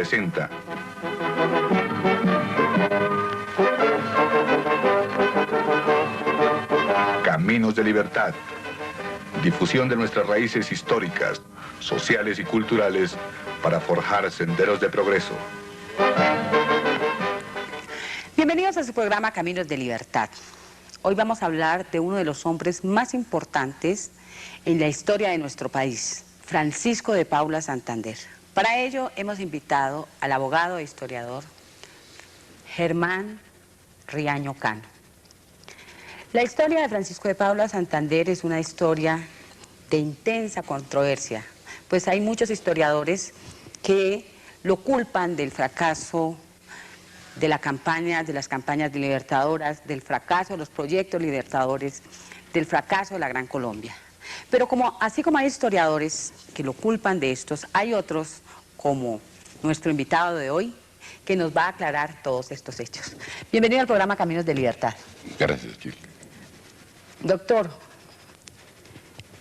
presenta Caminos de Libertad, difusión de nuestras raíces históricas, sociales y culturales para forjar senderos de progreso. Bienvenidos a su programa Caminos de Libertad. Hoy vamos a hablar de uno de los hombres más importantes en la historia de nuestro país, Francisco de Paula Santander. Para ello hemos invitado al abogado e historiador Germán Riaño Cano. La historia de Francisco de Paula Santander es una historia de intensa controversia, pues hay muchos historiadores que lo culpan del fracaso de las campañas libertadoras, del fracaso de los proyectos libertadores, del fracaso de la Gran Colombia. Pero así como hay historiadores que lo culpan de estos, hay otros, como nuestro invitado de hoy, que nos va a aclarar todos estos hechos. Bienvenido al programa Caminos de Libertad. Gracias, Chile. Doctor,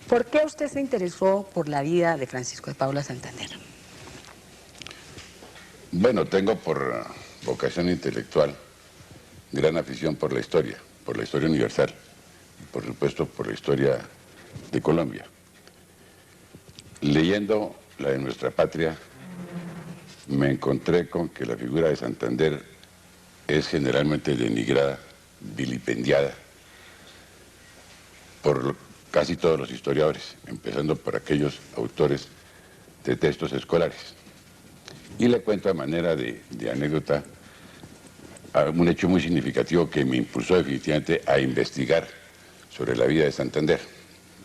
¿por qué usted se interesó por la vida de Francisco de Paula Santander? Bueno, tengo por vocación intelectual gran afición por la historia universal y por supuesto por la historia de Colombia. Leyendo la de nuestra patria, me encontré con que la figura de Santander es generalmente denigrada, vilipendiada por casi todos los historiadores, empezando por aquellos autores de textos escolares. Y le cuento a manera de anécdota un hecho muy significativo que me impulsó definitivamente a investigar sobre la vida de Santander.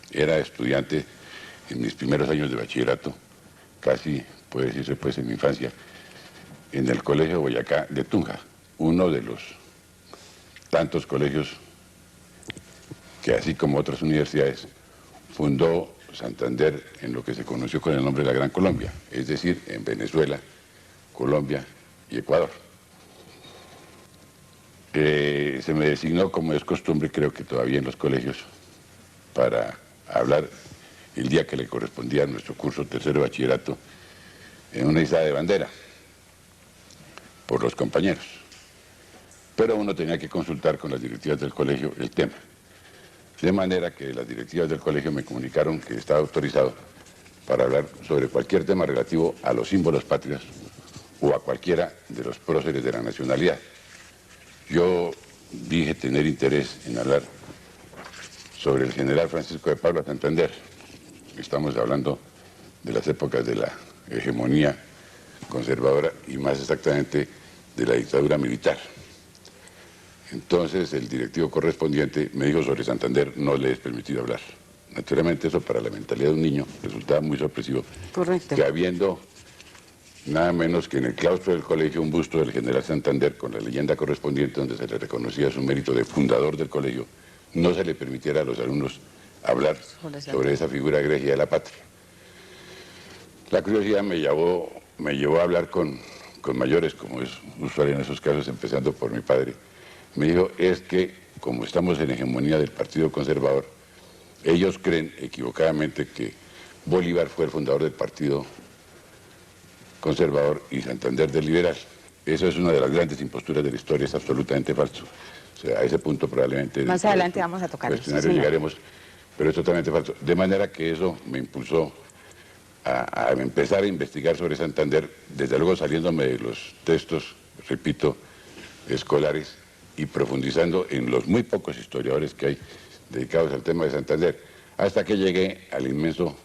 Era estudiante en mis primeros años de bachillerato, casi puede decirse pues en mi infancia, en el Colegio Boyacá de Tunja, uno de los tantos colegios que, así como otras universidades, fundó Santander en lo que se conoció con el nombre de la Gran Colombia, es decir, en Venezuela, Colombia y Ecuador. Se me designó, como es costumbre, creo que todavía en los colegios, para hablar el día que le correspondía a nuestro curso tercero de bachillerato en una izada de bandera por los compañeros. Pero uno tenía que consultar con las directivas del colegio el tema. De manera que las directivas del colegio me comunicaron que estaba autorizado para hablar sobre cualquier tema relativo a los símbolos patrios o a cualquiera de los próceres de la nacionalidad. Yo dije tener interés en hablar sobre el general Francisco de Paula Santander. Estamos hablando de las épocas de la hegemonía conservadora y más exactamente de la dictadura militar. Entonces el directivo correspondiente me dijo: sobre Santander no le es permitido hablar. Naturalmente eso para la mentalidad de un niño resultaba muy sorpresivo. Correcto. Que habiendo nada menos que en el claustro del colegio un busto del general Santander con la leyenda correspondiente donde se le reconocía su mérito de fundador del colegio, no se le permitiera a los alumnos hablar sobre esa figura egregia de la patria. La curiosidad me llevó a hablar con mayores, como es usual en esos casos, empezando por mi padre. Me dijo: es que, como estamos en hegemonía del Partido Conservador, ellos creen equivocadamente que Bolívar fue el fundador del Partido Conservador y Santander del Liberal. Eso es una de las grandes imposturas de la historia, es absolutamente falso. O sea, a ese punto probablemente más adelante vamos a tocar eso, sí, llegaremos, pero es totalmente falso. De manera que eso me impulsó a empezar a investigar sobre Santander, desde luego saliéndome de los textos, repito, escolares, y profundizando en los muy pocos historiadores que hay dedicados al tema de Santander, hasta que llegué al inmenso,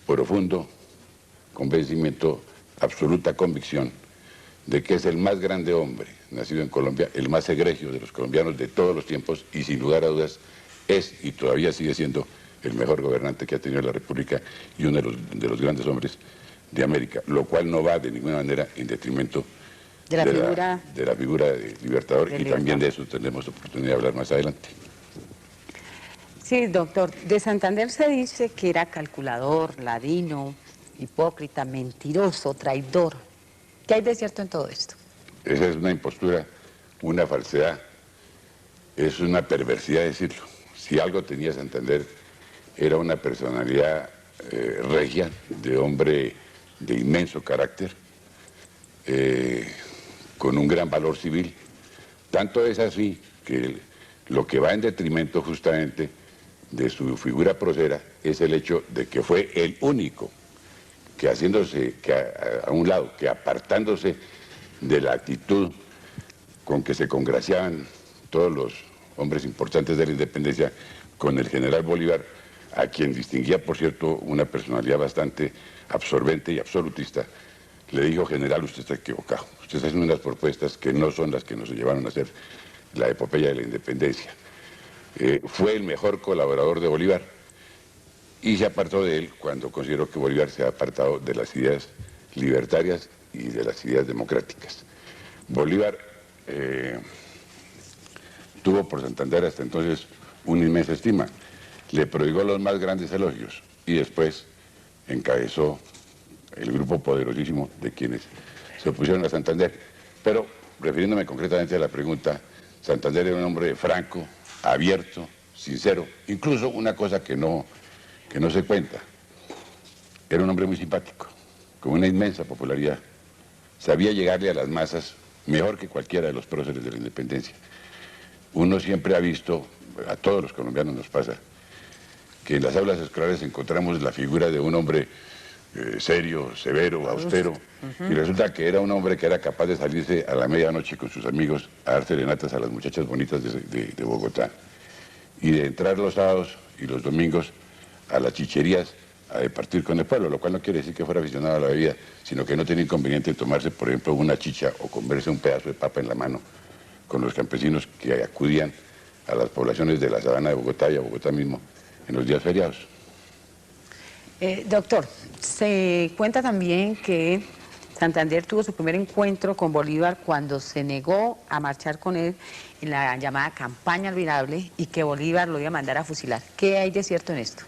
profundo convencimiento, absoluta convicción de que es el más grande hombre nacido en Colombia, el más egregio de los colombianos de todos los tiempos, y sin lugar a dudas es y todavía sigue siendo el mejor gobernante que ha tenido la República y uno de los grandes hombres de América, lo cual no va de ninguna manera en detrimento de la figura de Libertador, y también de eso tendremos oportunidad de hablar más adelante. Sí, doctor, de Santander se dice que era calculador, ladino, hipócrita, mentiroso, traidor. ¿Qué hay de cierto en todo esto? Esa es una impostura, una falsedad, es una perversidad decirlo. Si algo tenía Santander, era una personalidad regia, de hombre de inmenso carácter, con un gran valor civil. Tanto es así que lo que va en detrimento justamente de su figura prócera es el hecho de que fue el único que haciéndose a un lado, que apartándose de la actitud con que se congraciaban todos los hombres importantes de la independencia con el general Bolívar, a quien distinguía, por cierto, una personalidad bastante absorbente y absolutista, le dijo: general, usted está equivocado, usted está haciendo unas propuestas que no son las que nos llevaron a hacer la epopeya de la independencia. Fue el mejor colaborador de Bolívar y se apartó de él cuando consideró que Bolívar se ha apartado de las ideas libertarias y de las ideas democráticas. Bolívar tuvo por Santander hasta entonces una inmensa estima, le prodigó los más grandes elogios y después encabezó el grupo poderosísimo de quienes se opusieron a Santander. Pero, refiriéndome concretamente a la pregunta, Santander era un hombre franco, abierto, sincero, incluso una cosa que no se cuenta, era un hombre muy simpático, con una inmensa popularidad, sabía llegarle a las masas mejor que cualquiera de los próceres de la independencia. Uno siempre ha visto, a todos los colombianos nos pasa, que en las aulas escolares encontramos la figura de un hombre serio, severo, austero, y resulta que era un hombre que era capaz de salirse a la medianoche con sus amigos a dar serenatas a las muchachas bonitas de Bogotá, y de entrar los sábados y los domingos a las chicherías a departir con el pueblo, lo cual no quiere decir que fuera aficionado a la bebida, sino que no tenía inconveniente en tomarse, por ejemplo, una chicha o comerse un pedazo de papa en la mano con los campesinos que acudían a las poblaciones de la sabana de Bogotá y a Bogotá mismo en los días feriados. Doctor, se cuenta también que Santander tuvo su primer encuentro con Bolívar cuando se negó a marchar con él en la llamada campaña olvidable y que Bolívar lo iba a mandar a fusilar. ¿Qué hay de cierto en esto?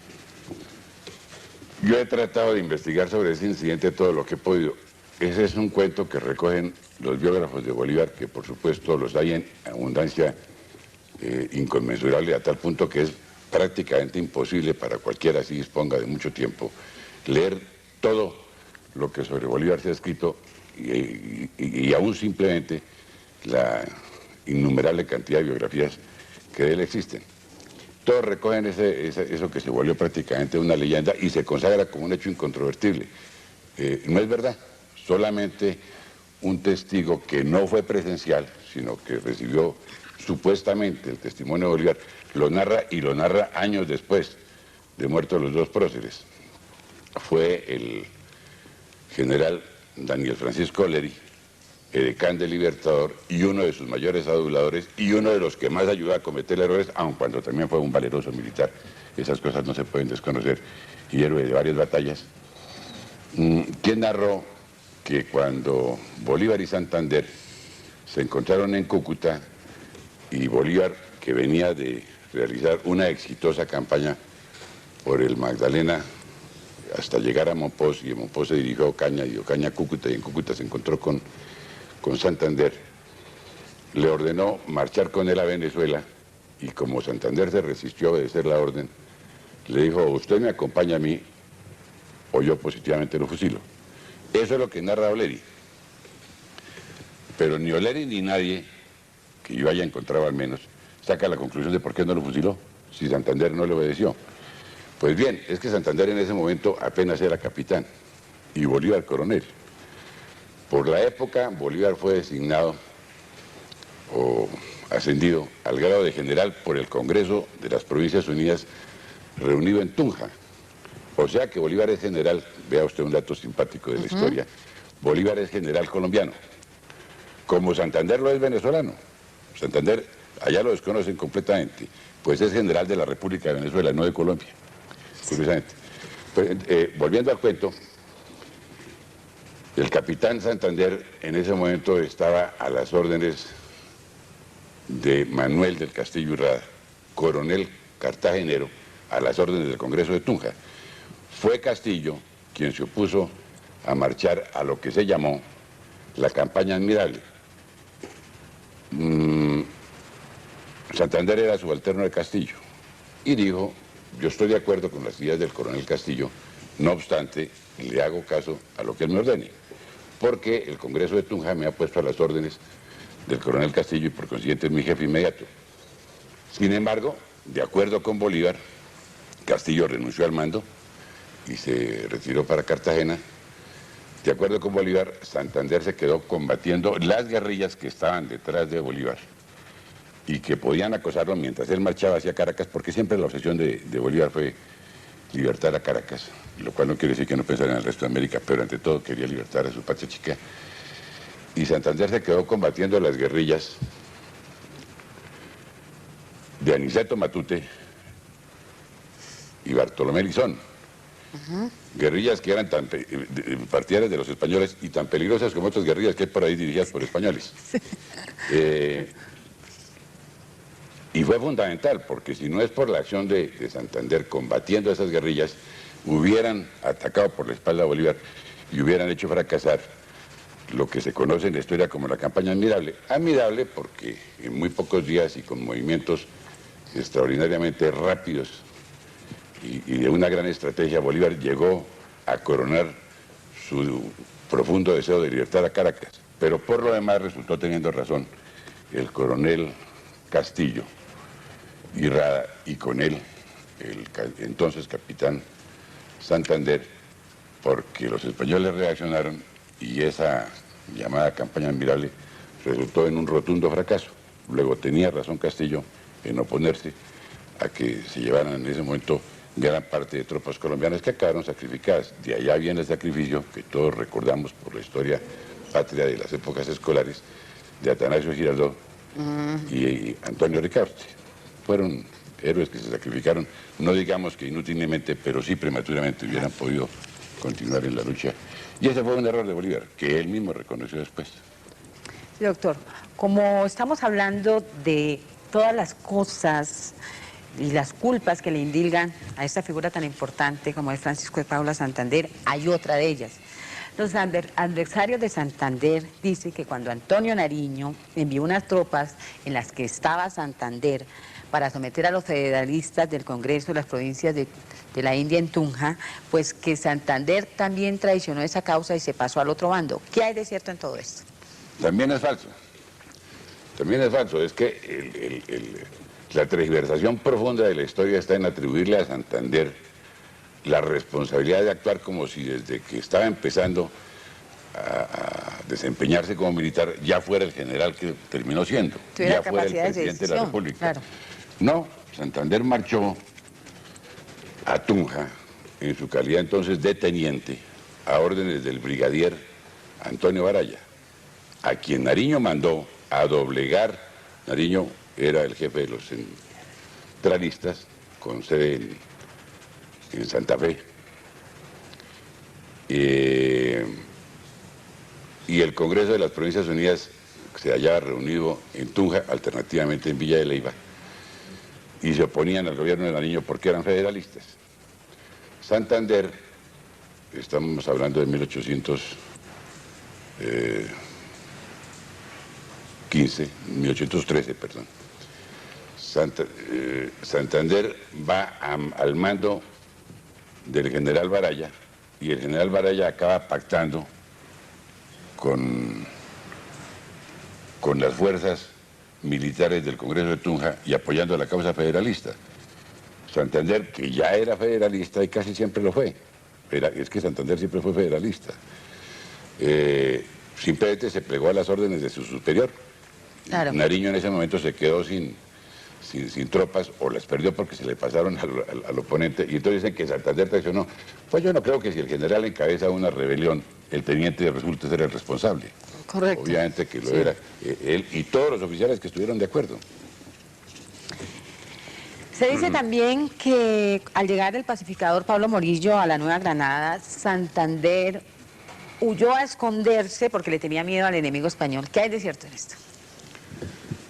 Yo he tratado de investigar sobre ese incidente todo lo que he podido. Ese es un cuento que recogen los biógrafos de Bolívar, que por supuesto los hay en abundancia inconmensurable, a tal punto que es prácticamente imposible para cualquiera, si disponga de mucho tiempo, leer todo lo que sobre Bolívar se ha escrito y aún simplemente la innumerable cantidad de biografías que de él existen. Todos recogen eso que se volvió prácticamente una leyenda y se consagra como un hecho incontrovertible. No es verdad, solamente un testigo que no fue presencial, sino que recibió supuestamente el testimonio de Bolívar, lo narra y lo narra años después de muertos los dos próceres. Fue el general Daniel Francisco Oleri, edecán del Libertador y uno de sus mayores aduladores y uno de los que más ayudó a cometer errores, aun cuando también fue un valeroso militar. Esas cosas no se pueden desconocer, y héroe de varias batallas. ¿Quién narró que cuando Bolívar y Santander se encontraron en Cúcuta y Bolívar, que venía de realizar una exitosa campaña por el Magdalena hasta llegar a Monpós, y en Monpós se dirigió a Ocaña y Ocaña a Cúcuta, y en Cúcuta se encontró con Santander, le ordenó marchar con él a Venezuela, y como Santander se resistió a obedecer la orden, le dijo: usted me acompaña a mí o yo positivamente lo fusilo. Eso es lo que narra Oleri. Pero ni Oleri ni nadie que yo haya encontrado al menos saca la conclusión de por qué no lo fusiló, si Santander no le obedeció. Pues bien, es que Santander en ese momento apenas era capitán y Bolívar coronel. Por la época, Bolívar fue designado o ascendido al grado de general por el Congreso de las Provincias Unidas reunido en Tunja. O sea que Bolívar es general, vea usted un dato simpático de la historia, Bolívar es general colombiano, como Santander lo es venezolano. Santander, allá lo desconocen completamente, pues es general de la República de Venezuela, no de Colombia, curiosamente. Pues, volviendo al cuento, el capitán Santander en ese momento estaba a las órdenes de Manuel del Castillo Urrada, coronel cartagenero, a las órdenes del Congreso de Tunja. Fue Castillo quien se opuso a marchar a lo que se llamó la campaña admirable. Santander era subalterno de Castillo y dijo: yo estoy de acuerdo con las ideas del coronel Castillo, no obstante, le hago caso a lo que él me ordene. porque el Congreso de Tunja me ha puesto a las órdenes del coronel Castillo y por consiguiente es mi jefe inmediato. Sin embargo, de acuerdo con Bolívar, Castillo renunció al mando y se retiró para Cartagena. De acuerdo con Bolívar, Santander se quedó combatiendo las guerrillas que estaban detrás de Bolívar y que podían acosarlo mientras él marchaba hacia Caracas, porque siempre la obsesión de Bolívar fue libertar a Caracas, lo cual no quiere decir que no pensara en el resto de América, pero ante todo quería libertar a su patria chica. Y Santander se quedó combatiendo las guerrillas de Aniceto Matute y Bartolomé Lizón. Guerrillas que eran tan partidarias de los españoles y tan peligrosas como otras guerrillas que hay por ahí dirigidas por españoles. Y fue fundamental, porque si no es por la acción de Santander combatiendo esas guerrillas, hubieran atacado por la espalda a Bolívar y hubieran hecho fracasar lo que se conoce en la historia como la campaña Admirable. Admirable porque en muy pocos días y con movimientos extraordinariamente rápidos y de una gran estrategia, Bolívar llegó a coronar su profundo deseo de libertar a Caracas. Pero por lo demás resultó teniendo razón el coronel Castillo y Rada, y con él el entonces capitán Santander, porque los españoles reaccionaron y esa llamada campaña Admirable resultó en un rotundo fracaso. Luego tenía razón Castillo en oponerse a que se llevaran en ese momento gran parte de tropas colombianas que acabaron sacrificadas. De allá viene el sacrificio que todos recordamos por la historia patria de las épocas escolares de Atanasio Girardot y Antonio Ricaurte. Fueron héroes que se sacrificaron, no digamos que inútilmente, pero sí prematuramente hubieran podido continuar en la lucha. Y ese fue un error de Bolívar, que él mismo reconoció después. Sí, doctor, como estamos hablando de todas las cosas y las culpas que le indilgan a esta figura tan importante como es Francisco de Paula Santander, hay otra de ellas. Los adversarios de Santander dicen que cuando Antonio Nariño envió unas tropas en las que estaba Santander para someter a los federalistas del Congreso de las provincias de la India en Tunja, pues que Santander también traicionó esa causa y se pasó al otro bando. ¿Qué hay de cierto en todo esto? También es falso. También es falso. Es que la tergiversación profunda de la historia está en atribuirle a Santander la responsabilidad de actuar como si desde que estaba empezando a desempeñarse como militar ya fuera el general que terminó siendo, ya fuera el presidente de la República. Claro. No, Santander marchó a Tunja en su calidad entonces de teniente a órdenes del brigadier Antonio Baraya, a quien Nariño mandó a doblegar. Nariño era el jefe de los centralistas con sede en Santa Fe. Y el Congreso de las Provincias Unidas se hallaba reunido en Tunja, alternativamente en Villa de Leyva, y se oponían al gobierno de Nariño porque eran federalistas. Santander, estamos hablando de 1813, perdón. Santander va al mando del general Baraya, y el general Baraya acaba pactando con las fuerzas militares del Congreso de Tunja y apoyando la causa federalista. Santander, que ya era federalista y casi siempre lo fue, es que Santander siempre fue federalista, simplemente se plegó a las órdenes de su superior. Claro. Nariño en ese momento se quedó sin tropas, o las perdió porque se le pasaron al oponente, y entonces dicen que Santander traicionó. Pues yo no creo que si el general encabeza una rebelión, el teniente resulte ser el responsable. Correcto. Obviamente que lo era él y todos los oficiales que estuvieron de acuerdo. Se dice también que al llegar el pacificador Pablo Morillo a la Nueva Granada, Santander huyó a esconderse porque le tenía miedo al enemigo español. ¿Qué hay de cierto en esto?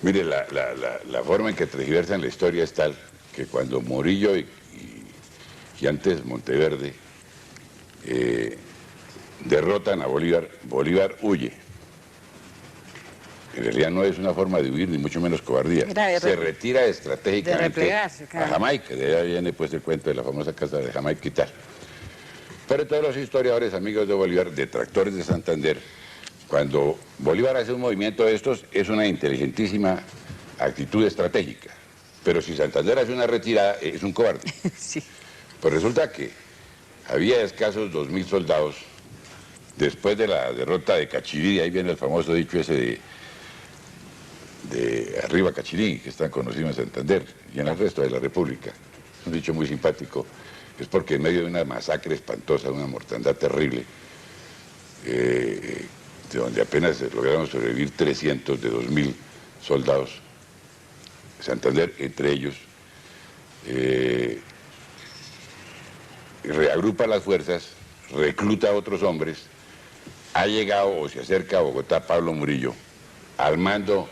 Mire, la forma en que tergiversan la historia es tal que cuando Morillo y antes Monteverde derrotan a Bolívar, Bolívar huye. En realidad no es una forma de huir, ni mucho menos cobardía. Se retira estratégicamente a Jamaica. De ahí viene pues el cuento de la famosa casa de Jamaica y tal. Pero todos los historiadores, amigos de Bolívar, detractores de Santander, cuando Bolívar hace un movimiento de estos, es una inteligentísima actitud estratégica. Pero si Santander hace una retirada, es un cobarde. Sí. Pues resulta que había escasos 2.000 soldados después de la derrota de Cachirí, ahí viene el famoso dicho ese de arriba Cachirí, que es tan conocido en Santander y en el resto de la República. Es un dicho muy simpático, es porque en medio de una masacre espantosa, una mortandad terrible, de donde apenas lograron sobrevivir 300 de 2.000 soldados, Santander entre ellos, reagrupa las fuerzas, recluta a otros hombres, ha llegado o se acerca a Bogotá Pablo Murillo al mando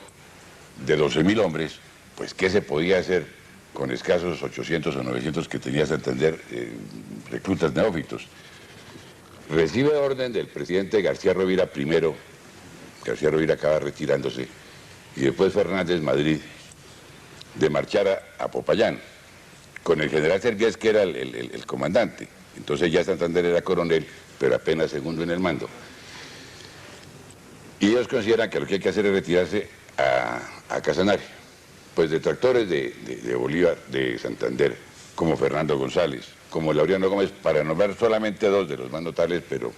de 12.000 hombres, pues ¿qué se podía hacer con escasos 800 o 900 que tenía Santander, reclutas neófitos? Recibe orden del presidente García Rovira primero, García Rovira acaba retirándose, y después Fernández Madrid, de marchar a Popayán, con el general Serviés, que era el comandante. Entonces ya Santander era coronel, pero apenas segundo en el mando. Y ellos consideran que lo que hay que hacer es retirarse a Casanare. Pues detractores de Bolívar, de Santander, como Fernando González, como Laureano Gómez, para nombrar solamente dos de los más notables, pero,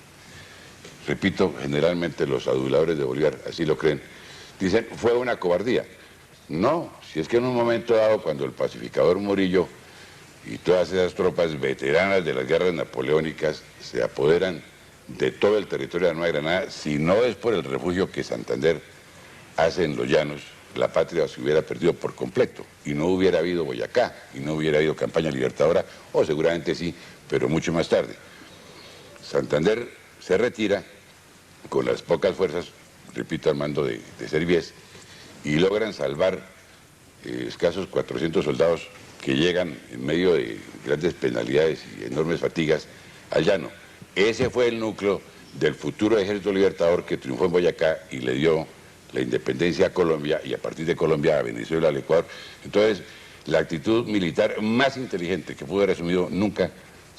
repito, generalmente los aduladores de Bolívar así lo creen, dicen, fue una cobardía. No, si es que en un momento dado, cuando el pacificador Murillo y todas esas tropas veteranas de las guerras napoleónicas se apoderan de todo el territorio de la Nueva Granada, si no es por el refugio que Santander hace en los llanos, la patria se hubiera perdido por completo y no hubiera habido Boyacá y no hubiera habido campaña libertadora, o seguramente sí, pero mucho más tarde. Santander se retira con las pocas fuerzas, repito, al mando de Serviés, y logran salvar escasos 400 soldados que llegan en medio de grandes penalidades y enormes fatigas al llano. Ese fue el núcleo del futuro ejército libertador que triunfó en Boyacá y le dio la independencia a Colombia, y a partir de Colombia a Venezuela, al Ecuador. Entonces, la actitud militar más inteligente que pudo haber asumido nunca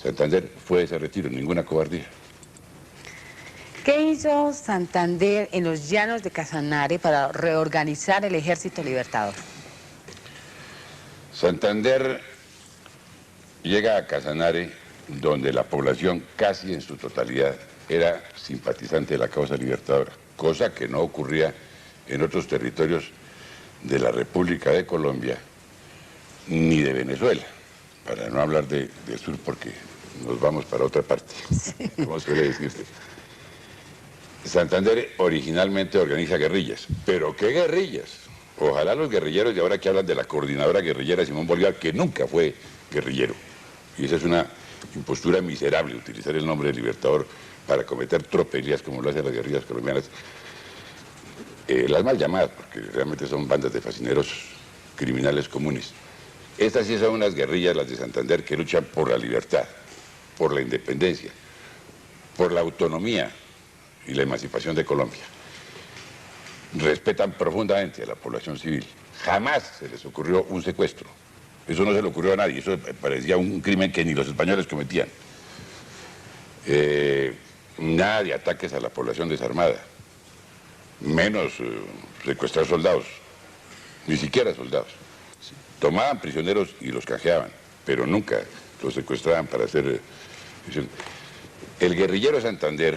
Santander fue ese retiro, ninguna cobardía. ¿Qué hizo Santander en los llanos de Casanare para reorganizar el ejército libertador? Santander llega a Casanare, donde la población casi en su totalidad era simpatizante de la causa libertadora, cosa que no ocurría en otros territorios de la República de Colombia ni de Venezuela, para no hablar del sur porque nos vamos para otra parte, como suele decirse. Santander originalmente organiza guerrillas, pero ¿qué guerrillas? Ojalá los guerrilleros de ahora que hablan de la coordinadora guerrillera Simón Bolívar, que nunca fue guerrillero, y esa es una impostura miserable, utilizar el nombre de libertador para cometer tropelías como lo hacen las guerrillas colombianas, las mal llamadas, porque realmente son bandas de fascineros criminales comunes. Estas sí son unas guerrillas, las de Santander, que luchan por la libertad, por la independencia, por la autonomía y la emancipación de Colombia. Respetan profundamente a la población civil. Jamás se les ocurrió un secuestro. Eso no se le ocurrió a nadie, eso parecía un crimen que ni los españoles cometían. Nada de ataques a la población desarmada, menos secuestrar soldados, ni siquiera soldados. Tomaban prisioneros y los canjeaban, pero nunca los secuestraban para hacer... El guerrillero Santander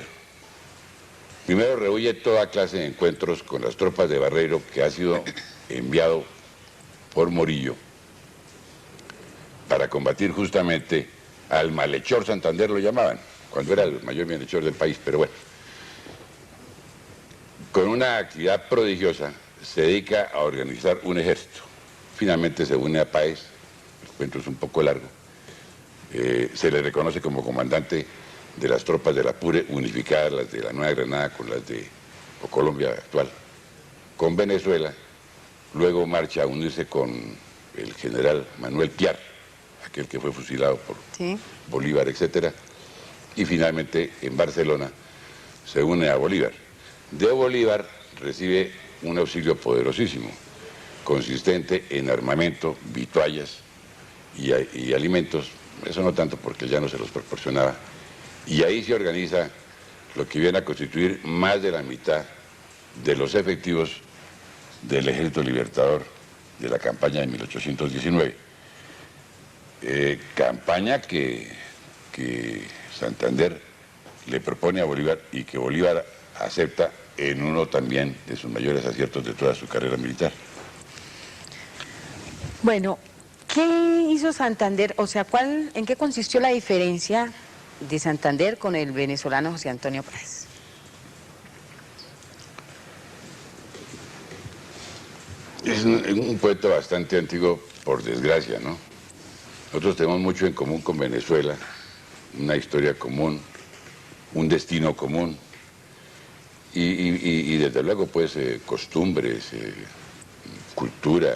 primero rehuye toda clase de encuentros con las tropas de Barreiro, que ha sido enviado por Morillo para combatir justamente al malhechor Santander, lo llamaban, cuando era el mayor malhechor del país, pero bueno. Con una actividad prodigiosa se dedica a organizar un ejército. Finalmente se une a Páez, el cuento es un poco largo, se le reconoce como comandante de las tropas del Apure, unificadas las de la Nueva Granada con las de Colombia actual, con Venezuela. Luego marcha a unirse con el general Manuel Piar, aquel que fue fusilado por Bolívar, etcétera, y finalmente en Barcelona se une a Bolívar. De Bolívar recibe un auxilio poderosísimo, consistente en armamento, vituallas y alimentos, eso no tanto porque ya no se los proporcionaba, Y ahí se organiza lo que viene a constituir más de la mitad de los efectivos del Ejército Libertador de la campaña de 1819. Campaña que Santander le propone a Bolívar y que Bolívar acepta en uno también de sus mayores aciertos de toda su carrera militar. Bueno, ¿qué hizo Santander? O sea, ¿en qué consistió la diferencia de Santander con el venezolano José Antonio Páez? Es un poeta bastante antiguo, por desgracia, ¿no? Nosotros tenemos mucho en común con Venezuela, una historia común, un destino común, y desde luego, pues, costumbres, cultura,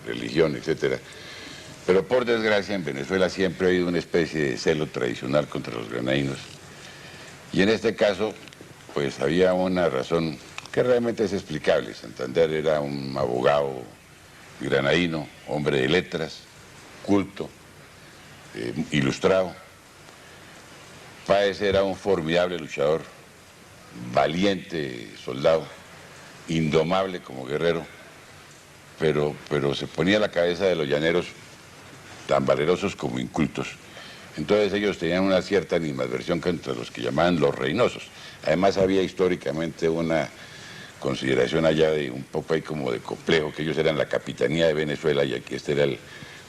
religión, etcétera. Pero por desgracia en Venezuela siempre ha habido una especie de celo tradicional contra los granadinos. Y en este caso, pues había una razón que realmente es explicable. Santander era un abogado granadino, hombre de letras, culto, ilustrado. Páez era un formidable luchador, valiente soldado, indomable como guerrero, pero se ponía a la cabeza de los llaneros tan valerosos como incultos. Entonces ellos tenían una cierta animadversión contra los que llamaban los reinosos. Además había históricamente una consideración allá de un poco ahí como de complejo, que ellos eran la capitanía de Venezuela y aquí este era el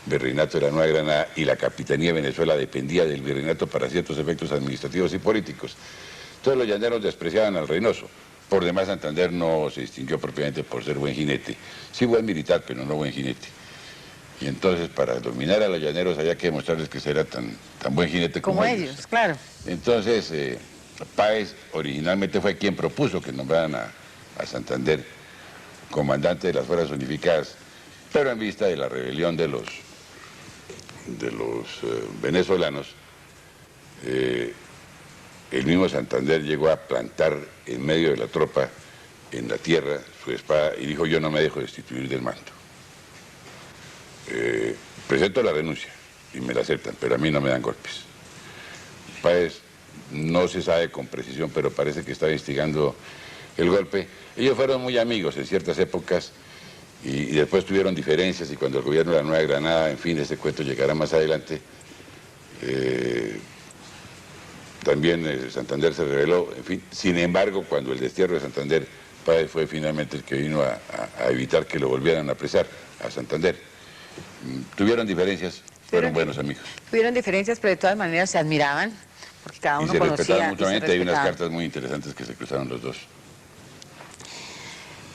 virreinato de la Nueva Granada, y la capitanía de Venezuela dependía del virreinato para ciertos efectos administrativos y políticos. Entonces los llaneros despreciaban al reinoso. Por demás, Santander no se distinguió propiamente por ser buen jinete. Sí buen militar, pero no buen jinete. Y entonces, para dominar a los llaneros había que demostrarles que era tan buen jinete como ellos. Claro. Entonces, Páez originalmente fue quien propuso que nombraran a Santander comandante de las Fuerzas Unificadas, pero en vista de la rebelión de los venezolanos, el mismo Santander llegó a plantar en medio de la tropa, en la tierra, su espada y dijo: yo no me dejo destituir del mando. Presento la renuncia y me la aceptan, pero a mí no me dan golpes. Páez no se sabe con precisión, pero parece que estaba instigando el golpe. Ellos fueron muy amigos en ciertas épocas y después tuvieron diferencias, y cuando el gobierno de la Nueva Granada, en fin, ese cuento llegará más adelante, también Santander se rebeló, en fin. Sin embargo, cuando el destierro de Santander, Páez fue finalmente el que vino a evitar que lo volvieran a apresar a Santander. Tuvieron diferencias, fueron buenos amigos. Tuvieron diferencias, pero de todas maneras se admiraban, porque cada uno conocía. Y se respetaban mutuamente. Hay unas cartas muy interesantes que se cruzaron los dos.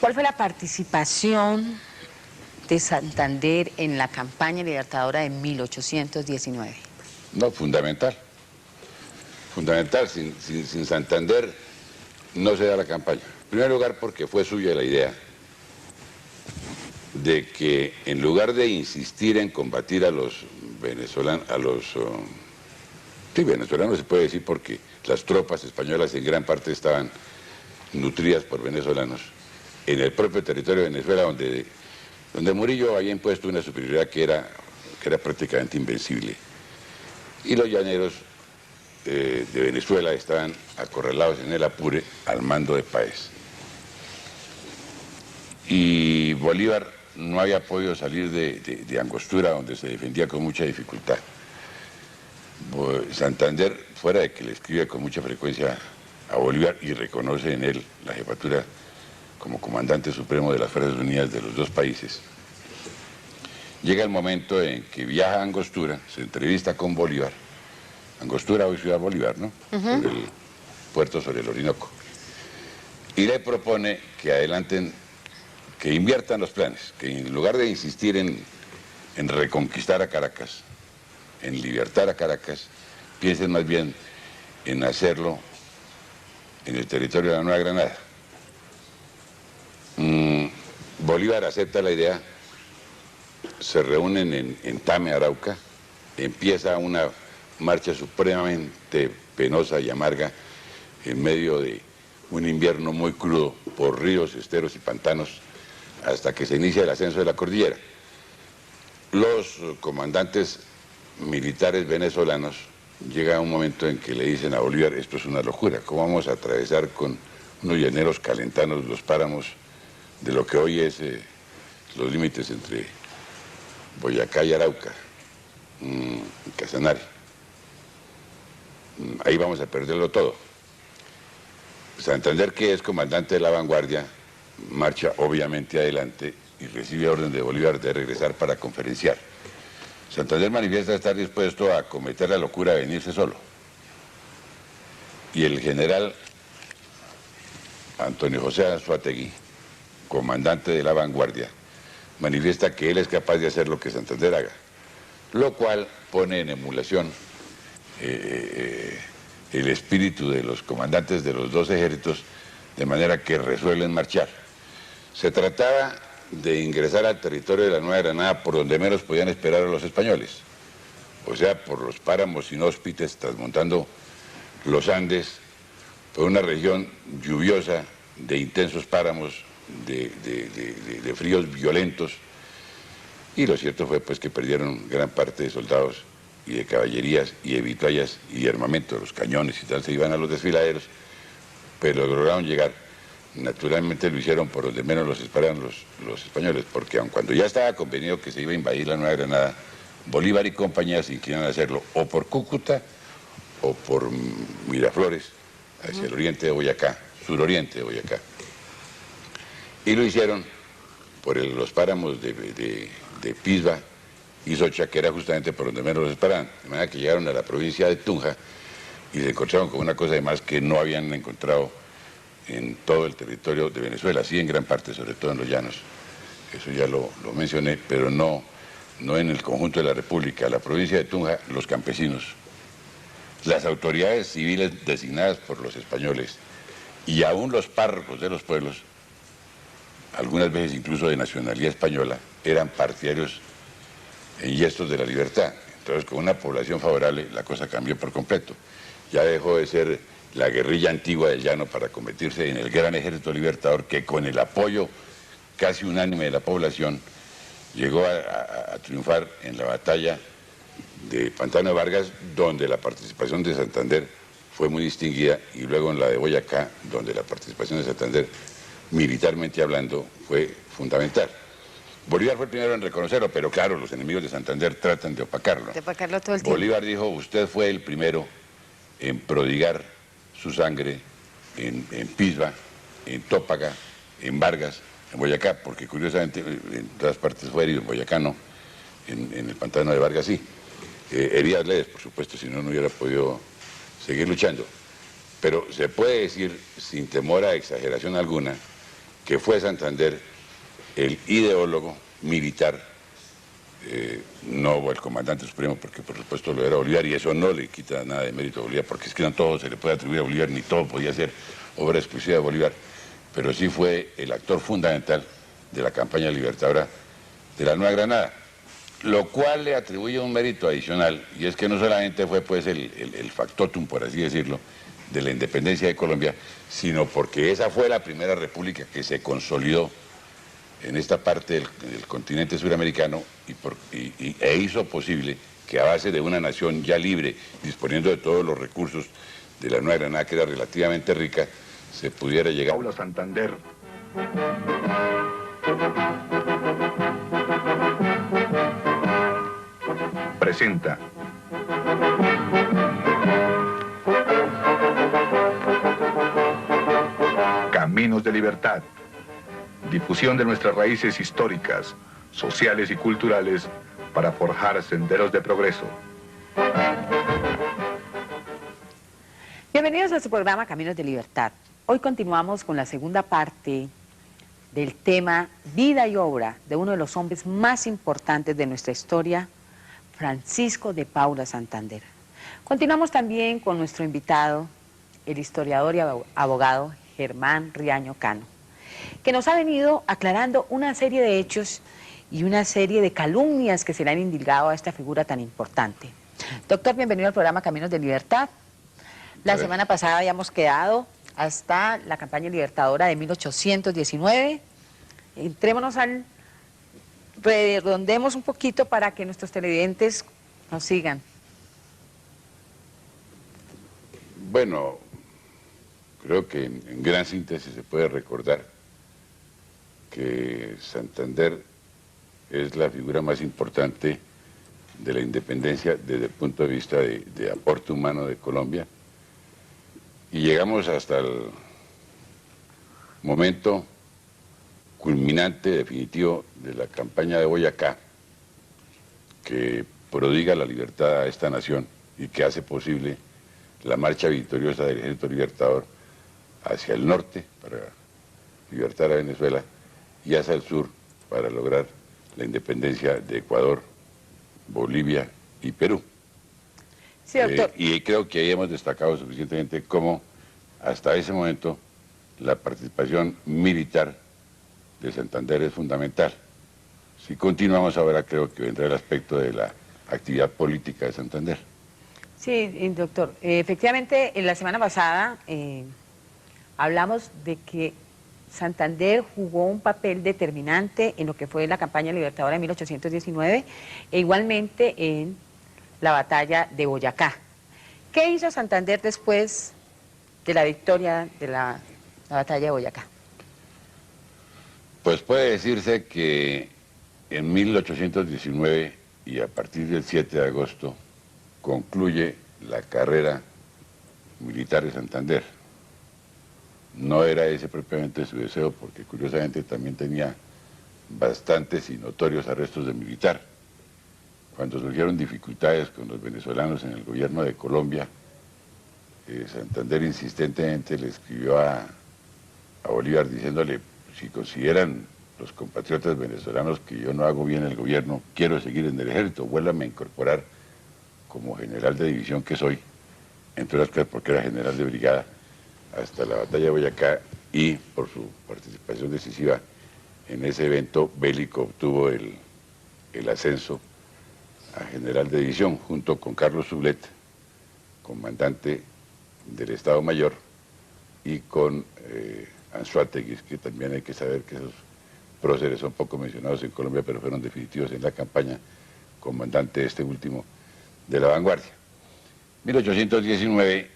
¿Cuál fue la participación de Santander en la campaña libertadora de 1819? No, fundamental. Fundamental. Sin Santander no se da la campaña. En primer lugar, porque fue suya la idea de que, en lugar de insistir en combatir a los venezolanos, venezolanos se puede decir porque las tropas españolas en gran parte estaban nutridas por venezolanos, en el propio territorio de Venezuela, donde Murillo había impuesto una superioridad que era prácticamente invencible. Y los llaneros de Venezuela estaban acorralados en el Apure al mando de Páez. Y Bolívar no había podido salir de Angostura, donde se defendía con mucha dificultad. Santander, fuera de que le escribe con mucha frecuencia a Bolívar y reconoce en él la jefatura como comandante supremo de las Fuerzas Unidas de los dos países, llega el momento en que viaja a Angostura, se entrevista con Bolívar. Angostura, hoy Ciudad Bolívar, ¿no? Sobre el puerto sobre el Orinoco. Y le propone que adelanten, que inviertan los planes, que en lugar de insistir en reconquistar a Caracas, en libertar a Caracas, piensen más bien en hacerlo en el territorio de la Nueva Granada. Bolívar acepta la idea, se reúnen en Tame, Arauca, empieza una marcha supremamente penosa y amarga en medio de un invierno muy crudo por ríos, esteros y pantanos, hasta que se inicia el ascenso de la cordillera. Los comandantes militares venezolanos llega un momento en que le dicen a Bolívar, esto es una locura, ¿cómo vamos a atravesar con unos llaneros calentanos los páramos de lo que hoy es los límites entre Boyacá y Arauca, Casanare? Ahí vamos a perderlo todo. Santander, que es comandante de la vanguardia, marcha obviamente adelante y recibe orden de Bolívar de regresar para conferenciar. Santander manifiesta estar dispuesto a cometer la locura de venirse solo. Y el general Antonio José Anzoátegui, comandante de la vanguardia, manifiesta que él es capaz de hacer lo que Santander haga, lo cual pone en emulación el espíritu de los comandantes de los dos ejércitos, de manera que resuelven marchar. Se trataba de ingresar al territorio de la Nueva Granada por donde menos podían esperar a los españoles, o sea, por los páramos inhóspites, transmontando los Andes, por una región lluviosa, de intensos páramos, de fríos violentos, y lo cierto fue pues que perdieron gran parte de soldados y de caballerías y de vitallas y de armamento, los cañones y tal, se iban a los desfiladeros, pero lograron llegar. Naturalmente lo hicieron por donde menos los esperaban los españoles, porque aun cuando ya estaba convenido que se iba a invadir la Nueva Granada, Bolívar y compañía se inclinan a hacerlo o por Cúcuta o por Miraflores, hacia el oriente de Boyacá, suroriente de Boyacá. Y lo hicieron por los páramos de Pisba y Socha, que era justamente por donde menos los esperaban, de manera que llegaron a la provincia de Tunja y se encontraron con una cosa además que no habían encontrado en todo el territorio de Venezuela, sí en gran parte, sobre todo en los llanos, eso ya lo mencioné, pero no en el conjunto de la República. La provincia de Tunja, los campesinos, las autoridades civiles designadas por los españoles y aún los párrocos de los pueblos, algunas veces incluso de nacionalidad española, eran partidarios enhiestos de la libertad. Entonces, con una población favorable, la cosa cambió por completo. Ya dejó de ser la guerrilla antigua del llano para convertirse en el gran ejército libertador que, con el apoyo casi unánime de la población, llegó a triunfar en la batalla de Pantano de Vargas, donde la participación de Santander fue muy distinguida, y luego en la de Boyacá, donde la participación de Santander, militarmente hablando, fue fundamental. Bolívar fue el primero en reconocerlo, pero claro, los enemigos de Santander tratan de opacarlo. De opacarlo todo el tiempo. Bolívar dijo, usted fue el primero en prodigar su sangre en Pisba, en Tópaga, en Vargas, en Boyacá, porque curiosamente en todas partes fue herido, en Boyacá no, en el pantano de Vargas sí. Heridas leves, por supuesto, si no, no hubiera podido seguir luchando. Pero se puede decir, sin temor a exageración alguna, que fue Santander el ideólogo militar, no el comandante supremo, porque por supuesto lo era Bolívar, y eso no le quita nada de mérito a Bolívar, porque es que no todo se le puede atribuir a Bolívar, ni todo podía ser obra exclusiva de Bolívar, pero sí fue el actor fundamental de la campaña libertadora de la Nueva Granada, lo cual le atribuye un mérito adicional, y es que no solamente fue pues el factotum, por así decirlo, de la independencia de Colombia, sino porque esa fue la primera república que se consolidó en esta parte del continente suramericano e hizo posible que, a base de una nación ya libre, disponiendo de todos los recursos de la Nueva Granada, que era relativamente rica, se pudiera llegar. Paula Santander. Presenta. Caminos de Libertad. Difusión de nuestras raíces históricas, sociales y culturales para forjar senderos de progreso. Bienvenidos a su programa Caminos de Libertad. Hoy continuamos con la segunda parte del tema Vida y obra de uno de los hombres más importantes de nuestra historia, Francisco de Paula Santander. Continuamos también con nuestro invitado, el historiador y abogado Germán Riaño Cano, que nos ha venido aclarando una serie de hechos y una serie de calumnias que se le han indilgado a esta figura tan importante. Doctor, bienvenido al programa Caminos de Libertad. La semana pasada habíamos quedado hasta la campaña libertadora de 1819. Entrémonos redondemos un poquito para que nuestros televidentes nos sigan. Bueno, creo que en gran síntesis se puede recordar que Santander es la figura más importante de la independencia desde el punto de vista de aporte humano de Colombia, y llegamos hasta el momento culminante, definitivo, de la campaña de Boyacá, que prodiga la libertad a esta nación y que hace posible la marcha victoriosa del Ejército Libertador hacia el norte para libertar a Venezuela y hacia el sur para lograr la independencia de Ecuador, Bolivia y Perú. Sí, doctor. Y creo que ahí hemos destacado suficientemente cómo hasta ese momento la participación militar de Santander es fundamental. Si continuamos ahora, creo que vendrá el aspecto de la actividad política de Santander. Sí, doctor. Efectivamente, en la semana pasada hablamos de que Santander jugó un papel determinante en lo que fue la campaña libertadora de 1819 e igualmente en la batalla de Boyacá. ¿Qué hizo Santander después de la victoria de la batalla de Boyacá? Pues puede decirse que en 1819 y a partir del 7 de agosto concluye la carrera militar de Santander. No era ese propiamente su deseo, porque curiosamente también tenía bastantes y notorios arrestos de militar. Cuando surgieron dificultades con los venezolanos en el gobierno de Colombia, Santander insistentemente le escribió a Bolívar diciéndole: si consideran los compatriotas venezolanos que yo no hago bien el gobierno, quiero seguir en el ejército, vuélvame a incorporar como general de división que soy, entre otras cosas porque era general de brigada, hasta la batalla de Boyacá, y por su participación decisiva en ese evento bélico obtuvo el ascenso a general de división, junto con Carlos Sublet, comandante del Estado Mayor, y con Anzoátegui, que también hay que saber que esos próceres son poco mencionados en Colombia, pero fueron definitivos en la campaña, comandante este último de la vanguardia. 1819,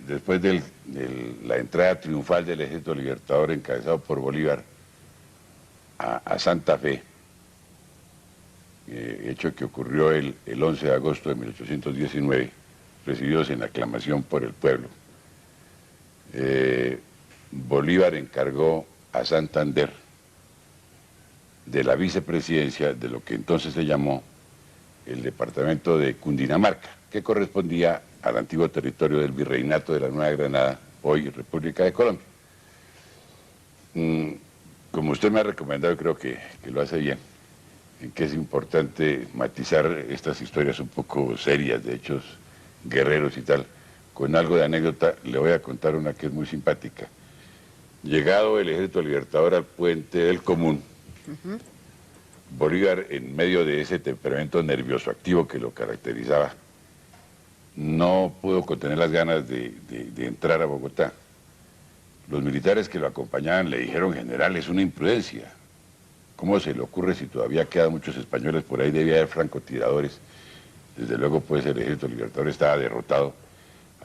después de la entrada triunfal del Ejército Libertador encabezado por Bolívar a Santa Fe, hecho que ocurrió el 11 de agosto de 1819, recibidos en aclamación por el pueblo, Bolívar encargó a Santander de la vicepresidencia de lo que entonces se llamó el departamento de Cundinamarca, que correspondía al antiguo territorio del Virreinato de la Nueva Granada, hoy República de Colombia. Como usted me ha recomendado, creo que lo hace bien, en que es importante matizar estas historias un poco serias, de hechos guerreros y tal, con algo de anécdota. Le voy a contar una que es muy simpática. Llegado el Ejército Libertador al puente del Común, Bolívar, en medio de ese temperamento nervioso activo que lo caracterizaba, no pudo contener las ganas de entrar a Bogotá. Los militares que lo acompañaban le dijeron: general, es una imprudencia. ¿Cómo se le ocurre si todavía quedan muchos españoles por ahí? Debía haber francotiradores. Desde luego, pues, el Ejército Libertador estaba derrotado.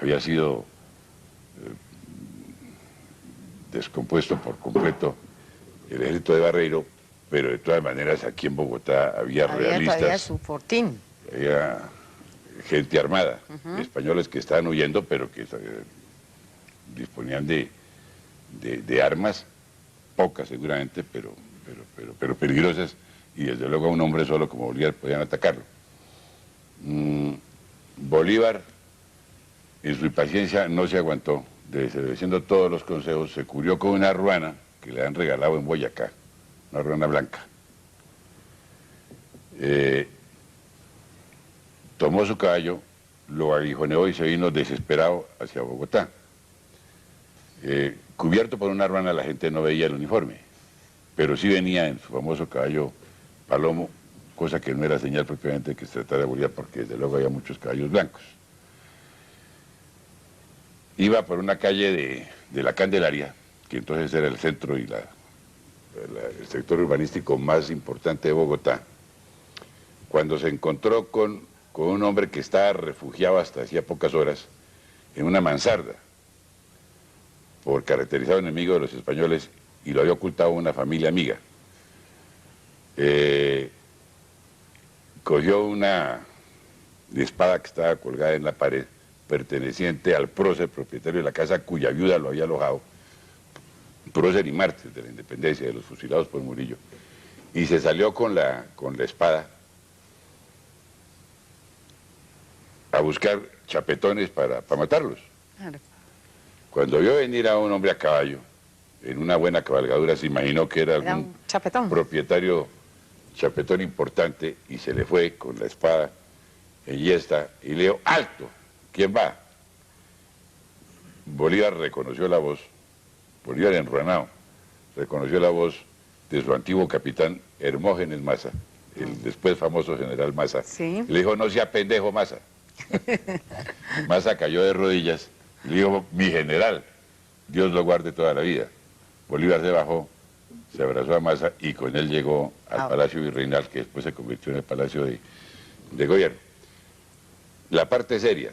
Había sido descompuesto por completo el ejército de Barreiro, pero de todas maneras aquí en Bogotá había realistas. Todavía su fortín. Había gente armada, españoles que estaban huyendo, pero que disponían de armas, pocas seguramente, pero peligrosas, y desde luego a un hombre solo como Bolívar podían atacarlo. Bolívar, en su impaciencia, no se aguantó, desobedeciendo todos los consejos, se cubrió con una ruana que le han regalado en Boyacá, una ruana blanca. Tomó su caballo, lo aguijoneó y se vino desesperado hacia Bogotá. Cubierto por una ruana, la gente no veía el uniforme, pero sí venía en su famoso caballo Palomo, cosa que no era señal propiamente de que se tratara de Bolívar, porque desde luego había muchos caballos blancos. Iba por una calle de la Candelaria, que entonces era el centro y el sector urbanístico más importante de Bogotá, cuando se encontró con un hombre que estaba refugiado hasta hacía pocas horas en una mansarda por caracterizado enemigo de los españoles y lo había ocultado una familia amiga. Cogió una espada que estaba colgada en la pared, perteneciente al prócer propietario de la casa cuya viuda lo había alojado, prócer y mártir de la independencia, de los fusilados por Murillo, y se salió con la espada a buscar chapetones para matarlos. Claro. Cuando vio venir a un hombre a caballo, en una buena cabalgadura, se imaginó que era algún un chapetón. propietario chapetón importante y se le fue con la espada en yesta y le dijo, ¡alto! ¿Quién va? Bolívar reconoció la voz, Bolívar enruanado, reconoció la voz de su antiguo capitán Hermógenes Maza, el después famoso general Maza. Sí. Le dijo, no sea pendejo, Maza. Maza cayó de rodillas y le dijo, mi general, Dios lo guarde toda la vida. Bolívar se bajó, se abrazó a Maza y con él llegó al Palacio Virreinal, que después se convirtió en el Palacio de Gobierno. La parte seria,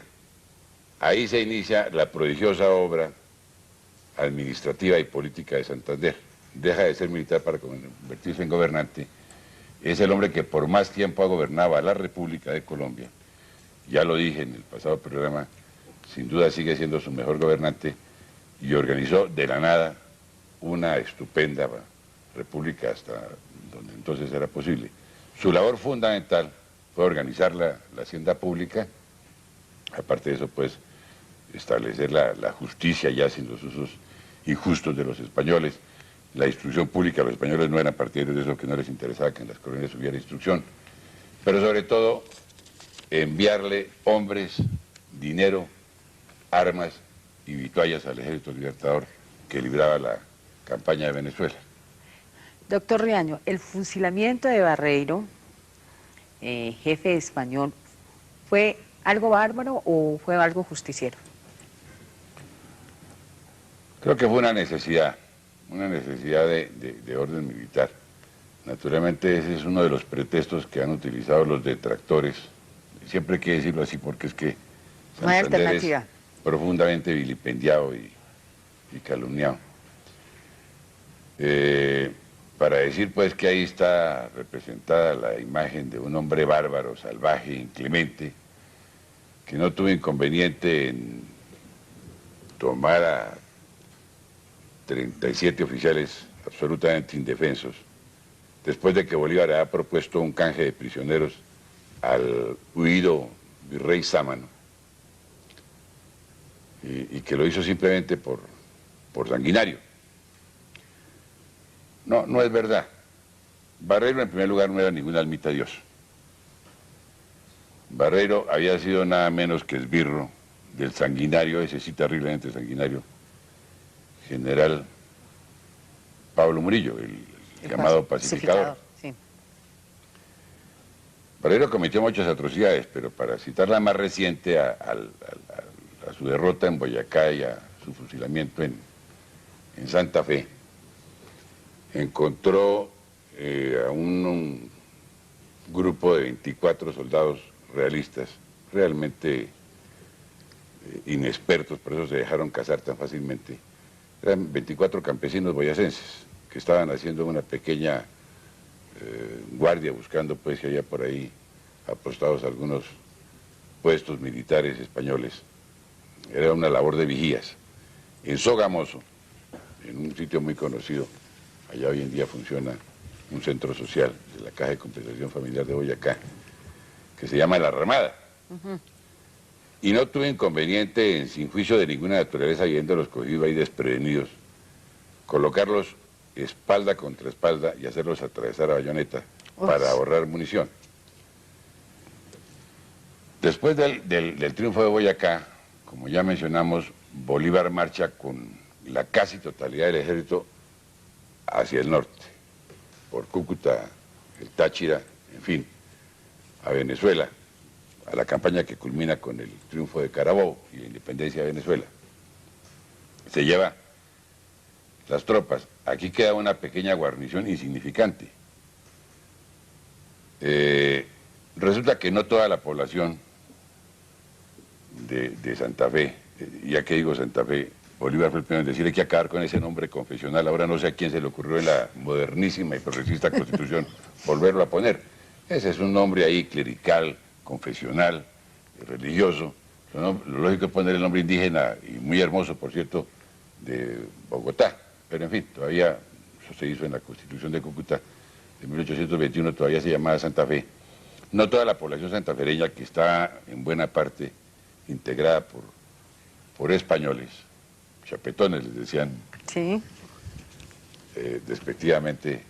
ahí se inicia la prodigiosa obra administrativa y política de Santander. Deja de ser militar para convertirse en gobernante. Es el hombre que por más tiempo ha gobernado a la República de Colombia. Ya lo dije en el pasado programa, sin duda sigue siendo su mejor gobernante y organizó de la nada una estupenda república hasta donde entonces era posible. Su labor fundamental fue organizar la hacienda pública, aparte de eso, pues, establecer la justicia ya sin los usos injustos de los españoles, la instrucción pública. Los españoles no eran partidarios de eso, que no les interesaba que en las colonias hubiera instrucción, pero sobre todo enviarle hombres, dinero, armas y vituallas al Ejército Libertador que libraba la campaña de Venezuela. Doctor Riaño, el fusilamiento de Barreiro, jefe español, ¿fue algo bárbaro o fue algo justiciero? Creo que fue una necesidad de orden militar. Naturalmente ese es uno de los pretextos que han utilizado los detractores. Siempre hay que decirlo así porque es que No hay Santander alternativa. es profundamente vilipendiado y calumniado. Para decir pues que ahí está representada la imagen de un hombre bárbaro, salvaje, inclemente, que no tuvo inconveniente en tomar a 37 oficiales absolutamente indefensos, después de que Bolívar había propuesto un canje de prisioneros al huido virrey Sámano, y que lo hizo simplemente por sanguinario. No es verdad. Barreiro, en primer lugar, no era ningún almita Dios. Barreiro había sido nada menos que esbirro del sanguinario, ese sí terriblemente sanguinario, general Pablo Murillo, el llamado pacificador. Sí. Barreiro cometió muchas atrocidades, pero para citar la más reciente, a su derrota en Boyacá y a su fusilamiento en Santa Fe, encontró a un grupo de 24 soldados realistas, realmente inexpertos, por eso se dejaron cazar tan fácilmente. Eran 24 campesinos boyacenses que estaban haciendo una pequeña guardia, buscando pues si había por ahí apostados algunos puestos militares españoles. Era una labor de vigías. En Sogamoso, en un sitio muy conocido, allá hoy en día funciona un centro social de la Caja de Compensación Familiar de Boyacá, que se llama La Ramada. Y no tuve inconveniente en, sin juicio de ninguna naturaleza, viéndolos cogidos ahí desprevenidos, colocarlos espalda contra espalda y hacerlos atravesar a bayoneta para ahorrar munición. Después del triunfo de Boyacá, como ya mencionamos, Bolívar marcha con la casi totalidad del ejército hacia el norte, por Cúcuta, el Táchira, en fin, a Venezuela, a la campaña que culmina con el triunfo de Carabobo y la independencia de Venezuela. Se lleva las tropas. Aquí queda una pequeña guarnición insignificante. Resulta que no toda la población de Santa Fe ya que digo Santa Fe, Bolívar fue el primero en decir hay que acabar con ese nombre confesional. Ahora no sé a quién se le ocurrió en la modernísima y progresista Constitución volverlo a poner. Ese es un nombre ahí clerical, confesional, religioso. Lo lógico es poner el nombre indígena, y muy hermoso, por cierto, de Bogotá. Pero en fin, todavía eso se hizo en la Constitución de Cúcuta de 1821, todavía se llamaba Santa Fe. No toda la población santafereña, que está en buena parte integrada por españoles, chapetones les decían, Sí. despectivamente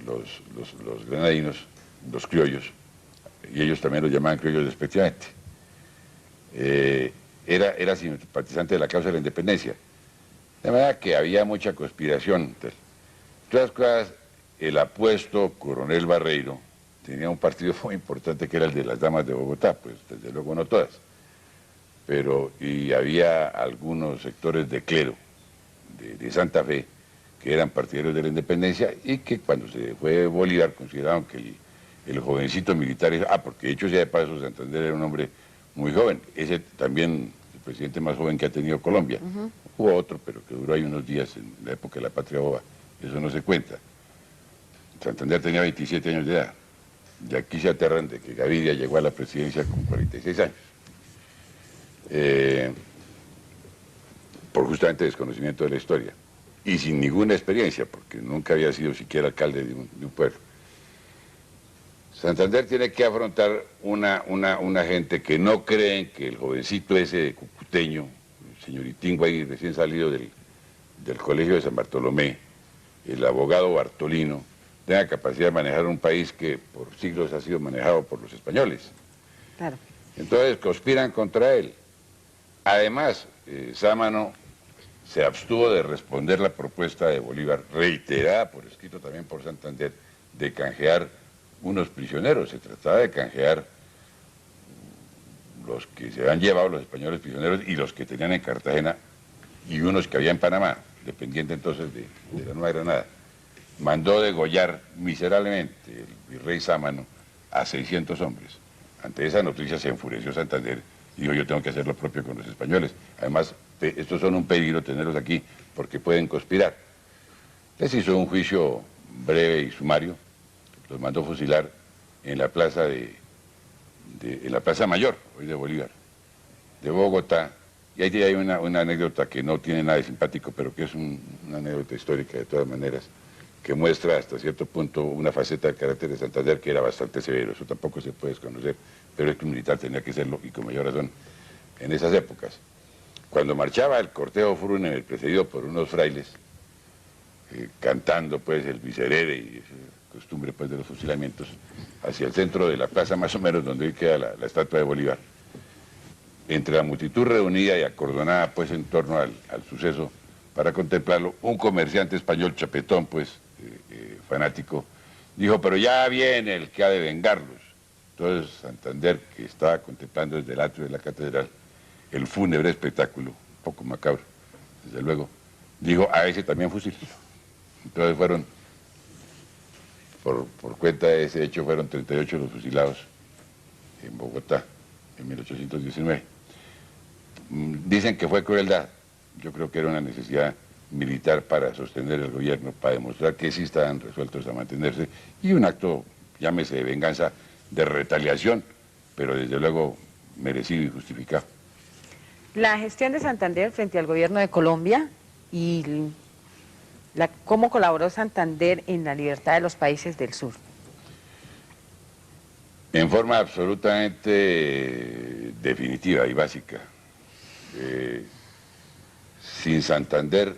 los granadinos, los criollos, y ellos también los llamaban criollos despectivamente. Era simpatizante de la causa de la independencia. De manera que había mucha conspiración. Entre otras cosas, el apuesto coronel Barreiro tenía un partido muy importante que era el de las damas de Bogotá, pues desde luego no todas, pero y había algunos sectores de clero de Santa Fe que eran partidarios de la independencia y que cuando se fue Bolívar consideraron que el jovencito militar, porque dicho sea de paso, Santander era un hombre muy joven, ese también el presidente más joven que ha tenido Colombia. Hubo otro, pero que duró ahí unos días en la época de la Patria Boba, eso no se cuenta. Santander tenía 27 años de edad, y aquí se aterran de que Gaviria llegó a la presidencia con 46 años. Por justamente desconocimiento de la historia, y sin ninguna experiencia, porque nunca había sido siquiera alcalde de un pueblo. Santander tiene que afrontar una gente que no creen que el jovencito ese cucuteño, el señoritingo ahí recién salido del colegio de San Bartolomé, el abogado Bartolino, tenga capacidad de manejar un país que por siglos ha sido manejado por los españoles. Claro. Entonces conspiran contra él. Además, Sámano se abstuvo de responder la propuesta de Bolívar, reiterada por escrito también por Santander, de canjear unos prisioneros. Se trataba de canjear los que se habían llevado los españoles prisioneros y los que tenían en Cartagena y unos que había en Panamá, dependiente entonces de la Nueva Granada. Mandó degollar miserablemente el virrey Sámano a 600 hombres. Ante esa noticia se enfureció Santander y dijo, yo tengo que hacer lo propio con los españoles. Además, estos son un peligro tenerlos aquí porque pueden conspirar. Les hizo un juicio breve y sumario, los mandó fusilar en la plaza en la Plaza Mayor, hoy de Bolívar, de Bogotá. Y ahí hay una anécdota que no tiene nada de simpático, pero que es una anécdota histórica de todas maneras, que muestra hasta cierto punto una faceta del carácter de Santander que era bastante severo. Eso tampoco se puede desconocer, pero es que un militar tenía que serlo, y con mayor razón en esas épocas. Cuando marchaba el cortejo fúnebre precedido por unos frailes, cantando pues el miserere y costumbre pues de los fusilamientos, hacia el centro de la plaza, más o menos donde hoy queda la estatua de Bolívar, entre la multitud reunida y acordonada pues en torno al suceso para contemplarlo, un comerciante español chapetón pues, fanático, dijo, pero ya viene el que ha de vengarlos. Entonces Santander, que estaba contemplando desde el atrio de la catedral el fúnebre espectáculo, un poco macabro, desde luego, dijo, a ese también fusiló. Entonces fueron, por cuenta de ese hecho, fueron 38 los fusilados en Bogotá en 1819. Dicen que fue crueldad. Yo creo que era una necesidad militar para sostener el gobierno, para demostrar que sí estaban resueltos a mantenerse, y un acto, llámese de venganza, de retaliación, pero desde luego merecido y justificado. La gestión de Santander frente al gobierno de Colombia y cómo colaboró Santander en la libertad de los países del sur. En forma absolutamente definitiva y básica. Sin Santander,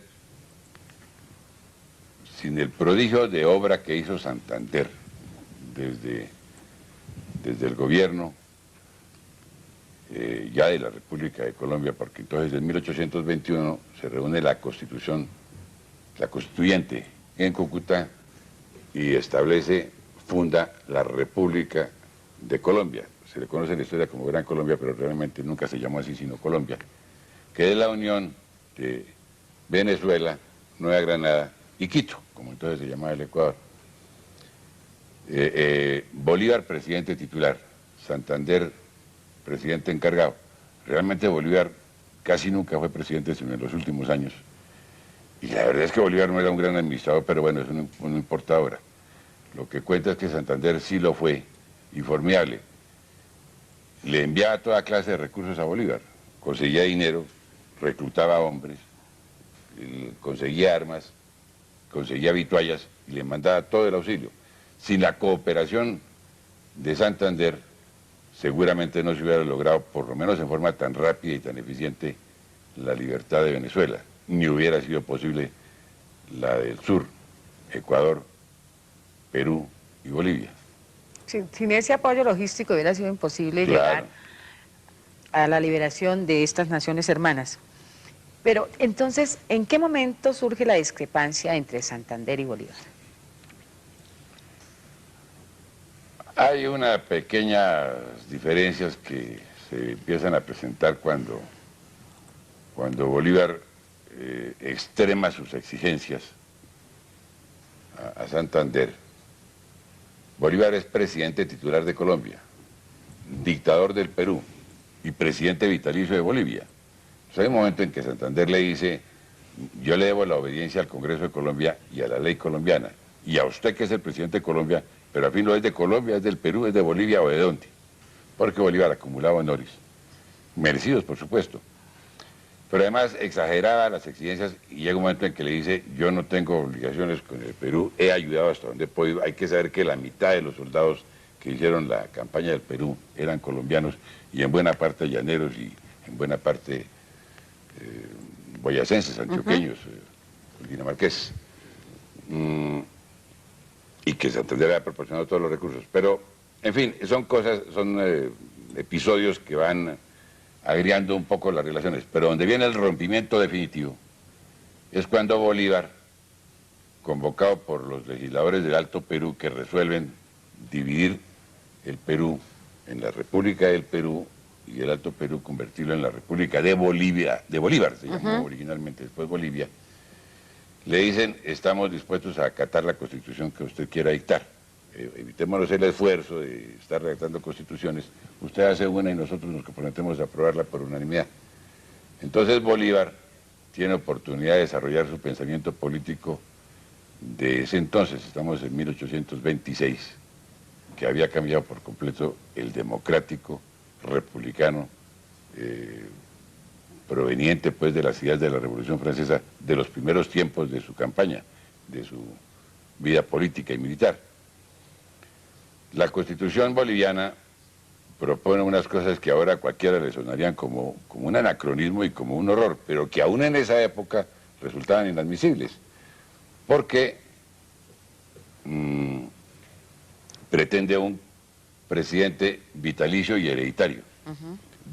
sin el prodigio de obra que hizo Santander desde el gobierno ya de la República de Colombia, porque entonces en 1821 se reúne la Constitución, la Constituyente en Cúcuta, y funda la República de Colombia. Se le conoce en la historia como Gran Colombia, pero realmente nunca se llamó así, sino Colombia, que es la unión de Venezuela, Nueva Granada y Quito, como entonces se llamaba el Ecuador. Bolívar, presidente titular, Santander, presidente encargado. Realmente Bolívar casi nunca fue presidente, sino en los últimos años. Y la verdad es que Bolívar no era un gran administrador, pero bueno, eso no importa ahora. Lo que cuenta es que Santander sí lo fue, y formidable. Le enviaba toda clase de recursos a Bolívar, conseguía dinero, reclutaba hombres, conseguía armas, conseguía vituallas y le mandaba todo el auxilio. Sin la cooperación de Santander, seguramente no se hubiera logrado, por lo menos en forma tan rápida y tan eficiente, la libertad de Venezuela, ni hubiera sido posible la del sur, Ecuador, Perú y Bolivia. Sin ese apoyo logístico hubiera sido imposible llegar a la liberación de estas naciones hermanas. Pero entonces, ¿en qué momento surge la discrepancia entre Santander y Bolívar? Hay unas pequeñas diferencias que se empiezan a presentar cuando Bolívar extrema sus exigencias a Santander. Bolívar es presidente titular de Colombia, dictador del Perú y presidente vitalicio de Bolivia. Hay un momento en que Santander le dice, yo le debo la obediencia al Congreso de Colombia y a la ley colombiana, y a usted que es el presidente de Colombia, pero al fin no es de Colombia, es del Perú, es de Bolivia o de dónde, porque Bolívar acumulaba honores, merecidos por supuesto, pero además exageraba las exigencias y llega un momento en que le dice, yo no tengo obligaciones con el Perú, he ayudado hasta donde he podido. Hay que saber que la mitad de los soldados que hicieron la campaña del Perú eran colombianos y en buena parte llaneros y en buena parte boyacenses, antioqueños, dinamarqueses, y que Santander ha proporcionado todos los recursos. Pero, en fin, son cosas, son episodios que van agriando un poco las relaciones, pero donde viene el rompimiento definitivo es cuando Bolívar, convocado por los legisladores del Alto Perú que resuelven dividir el Perú en la República del Perú y el Alto Perú convertirlo en la República de Bolivia, de Bolívar se llamó originalmente, después Bolivia, le dicen, estamos dispuestos a acatar la Constitución que usted quiera dictar. Evitémonos el esfuerzo de estar redactando constituciones, usted hace una y nosotros nos comprometemos a aprobarla por unanimidad. Entonces Bolívar tiene oportunidad de desarrollar su pensamiento político de ese entonces, estamos en 1826, que había cambiado por completo el democrático, republicano, proveniente pues de las ideas de la Revolución Francesa, de los primeros tiempos de su campaña, de su vida política y militar. La Constitución boliviana propone unas cosas que ahora a cualquiera le sonarían como un anacronismo y como un horror, pero que aún en esa época resultaban inadmisibles, porque pretende un presidente vitalicio y hereditario,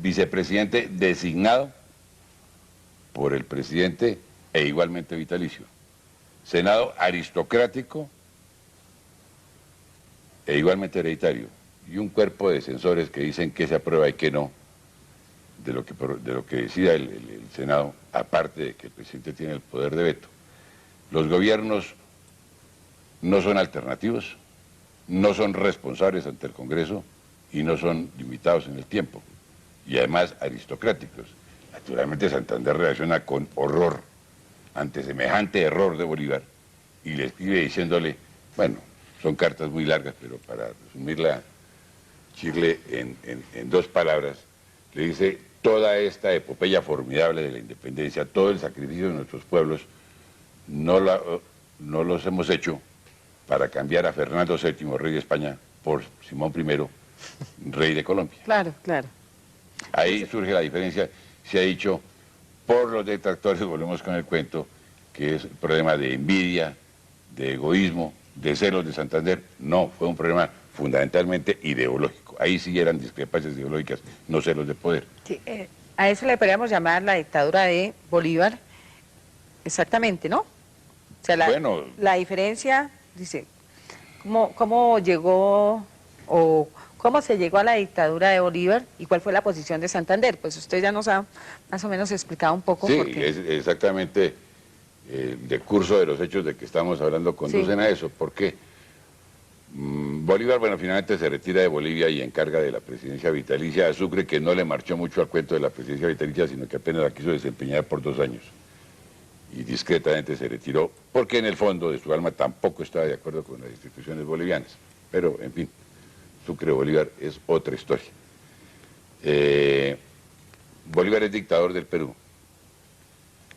vicepresidente designado por el presidente e igualmente vitalicio, Senado aristocrático e igualmente hereditario, y un cuerpo de censores que dicen qué se aprueba y qué no de lo que decida el Senado, aparte de que el presidente tiene el poder de veto. Los gobiernos no son alternativos, no son responsables ante el Congreso y no son limitados en el tiempo, y además aristocráticos. Naturalmente Santander reacciona con horror ante semejante error de Bolívar y le escribe diciéndole, bueno, son cartas muy largas, pero para resumirla, Chile en dos palabras, le dice, toda esta epopeya formidable de la independencia, todo el sacrificio de nuestros pueblos, no los hemos hecho para cambiar a Fernando VII, rey de España, por Simón I, rey de Colombia. Claro, claro. Ahí surge la diferencia, se ha dicho, por los detractores, volvemos con el cuento, que es el problema de envidia, de egoísmo, de celos de Santander. No, fue un problema fundamentalmente ideológico. Ahí sí eran discrepancias ideológicas, no celos de poder. Sí, a eso le podríamos llamar la dictadura de Bolívar, exactamente, ¿no? O sea, la diferencia, dice, ¿cómo llegó o cómo se llegó a la dictadura de Bolívar y cuál fue la posición de Santander? Pues usted ya nos ha más o menos explicado un poco. Sí, es exactamente el decurso de los hechos de que estamos hablando conducen a eso, porque Bolívar, bueno, finalmente se retira de Bolivia y encarga de la presidencia vitalicia a Sucre, que no le marchó mucho al cuento de la presidencia vitalicia, sino que apenas la quiso desempeñar por 2 años. Y discretamente se retiró, porque en el fondo de su alma tampoco estaba de acuerdo con las instituciones bolivianas. Pero, en fin, Sucre-Bolívar es otra historia. Bolívar es dictador del Perú.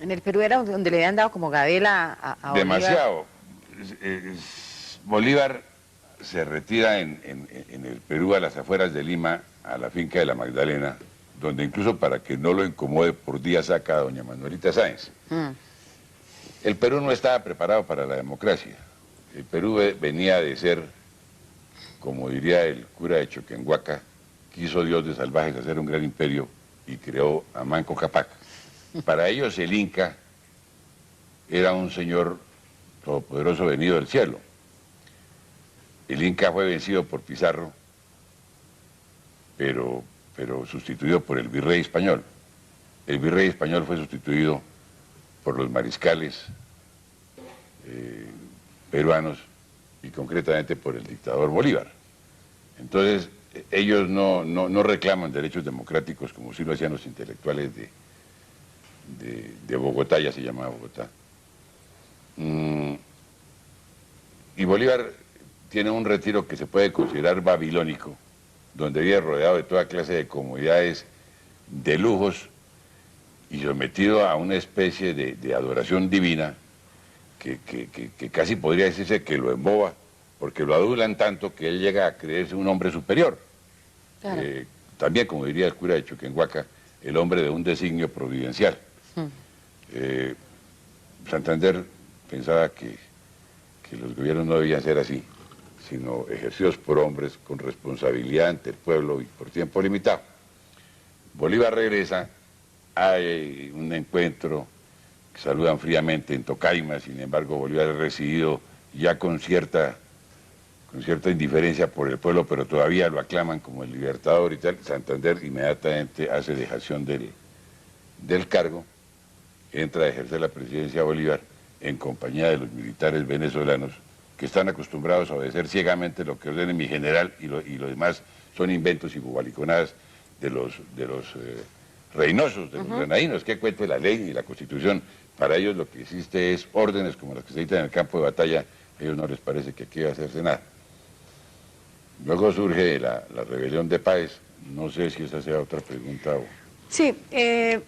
En el Perú era donde le habían dado como gabela a Bolívar. Demasiado. Bolívar se retira en el Perú, a las afueras de Lima, a la finca de la Magdalena, donde incluso para que no lo incomode por día saca a doña Manuelita Sáenz. El Perú no estaba preparado para la democracia. El Perú venía de ser, como diría el cura de Choquenhuaca, quiso Dios de salvajes hacer un gran imperio y creó a Manco Cápac. Para ellos el Inca era un señor todopoderoso venido del cielo. El Inca fue vencido por Pizarro, pero sustituido por el virrey español. El virrey español fue sustituido por los mariscales peruanos y concretamente por el dictador Bolívar. Entonces, ellos no reclaman derechos democráticos como sí lo hacían los intelectuales de Bogotá, ya se llamaba Bogotá. Y Bolívar tiene un retiro que se puede considerar babilónico, donde vive rodeado de toda clase de comodidades, de lujos, y sometido a una especie de adoración divina que casi podría decirse que lo emboba, porque lo adulan tanto que él llega a creerse un hombre superior. Claro. También, como diría el cura de Choquenhuaca, el hombre de un designio providencial. Santander pensaba que los gobiernos no debían ser así, sino ejercidos por hombres con responsabilidad ante el pueblo y por tiempo limitado. Bolívar regresa, hay un encuentro que saludan fríamente en Tocaima, sin embargo Bolívar es recibido ya con cierta indiferencia por el pueblo, pero todavía lo aclaman como el libertador y tal. Santander inmediatamente hace dejación del cargo, entra a ejercer la presidencia de Bolívar en compañía de los militares venezolanos que están acostumbrados a obedecer ciegamente lo que ordene mi general y lo demás son inventos y bobaliconadas de los reinosos, de los granadinos, que cuente la ley y la constitución. Para ellos lo que existe es órdenes como las que se dictan en el campo de batalla. A ellos no les parece que aquí va a hacerse nada. Luego surge la rebelión de Páez. No sé si esa sea otra pregunta o... Sí,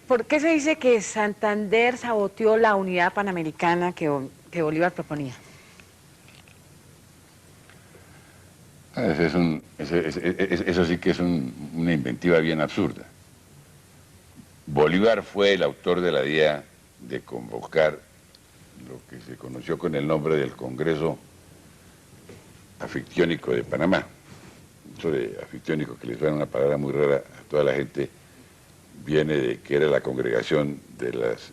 ¿por qué se dice que Santander saboteó la unidad panamericana que Bolívar proponía? Eso sí que es una inventiva bien absurda. Bolívar fue el autor de la idea de convocar lo que se conoció con el nombre del Congreso Anfictiónico de Panamá. Eso de anfictiónico, que les suena una palabra muy rara a toda la gente, viene de que era la congregación de las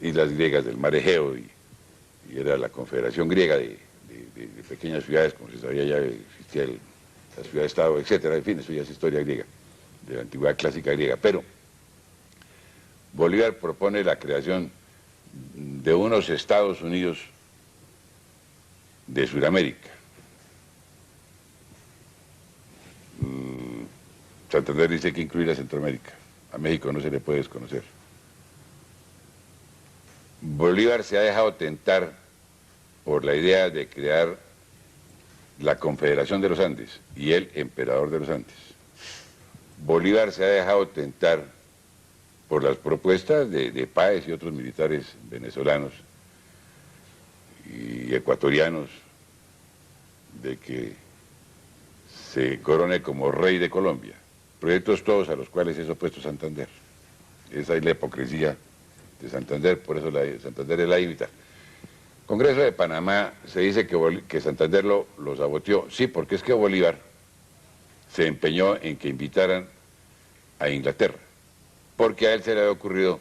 islas griegas del mar Egeo y era la confederación griega de pequeñas ciudades, como se sabía ya existía la ciudad-estado, etcétera. En fin, eso ya es historia griega, de la antigüedad clásica griega. Pero Bolívar propone la creación de unos Estados Unidos de Sudamérica. Santander dice que incluir a Centroamérica. A México no se le puede desconocer. Bolívar se ha dejado tentar por la idea de crear la Confederación de los Andes y el Emperador de los Andes. Bolívar se ha dejado tentar por las propuestas de Páez y otros militares venezolanos y ecuatorianos de que se corone como rey de Colombia. Proyectos todos a los cuales es opuesto Santander. Esa es la hipocresía de Santander, por eso Santander es la imitar. Congreso de Panamá, se dice que Santander lo saboteó. Sí, porque es que Bolívar se empeñó en que invitaran a Inglaterra, porque a él se le había ocurrido,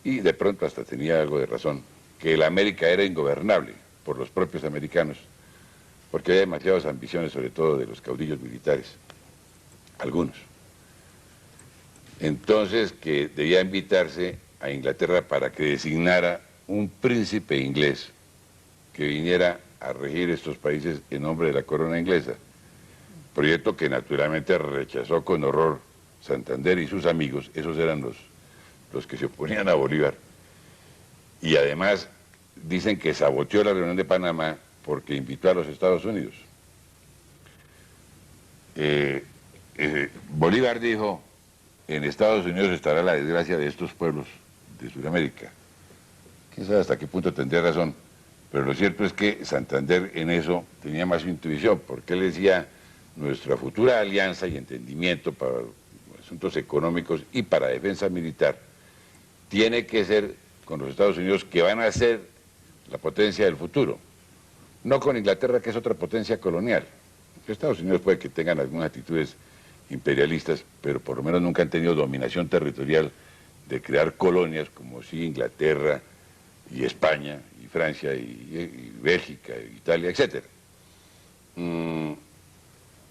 y de pronto hasta tenía algo de razón, que la América era ingobernable por los propios americanos, porque había demasiadas ambiciones, sobre todo de los caudillos militares, algunos. Entonces, que debía invitarse a Inglaterra para que designara un príncipe inglés que viniera a regir estos países en nombre de la corona inglesa. Proyecto que naturalmente rechazó con horror Santander y sus amigos, esos eran los que se oponían a Bolívar. Y además dicen que saboteó la reunión de Panamá porque invitó a los Estados Unidos. Bolívar dijo, en Estados Unidos estará la desgracia de estos pueblos de Sudamérica. Quién sabe hasta qué punto tendría razón, pero lo cierto es que Santander en eso tenía más intuición, porque él decía, nuestra futura alianza y entendimiento para asuntos económicos y para defensa militar tiene que ser con los Estados Unidos, que van a ser la potencia del futuro, no con Inglaterra, que es otra potencia colonial. Estados Unidos puede que tengan algunas actitudes imperialistas, pero por lo menos nunca han tenido dominación territorial de crear colonias como sí Inglaterra y España y Francia y Bélgica, y Italia, etc.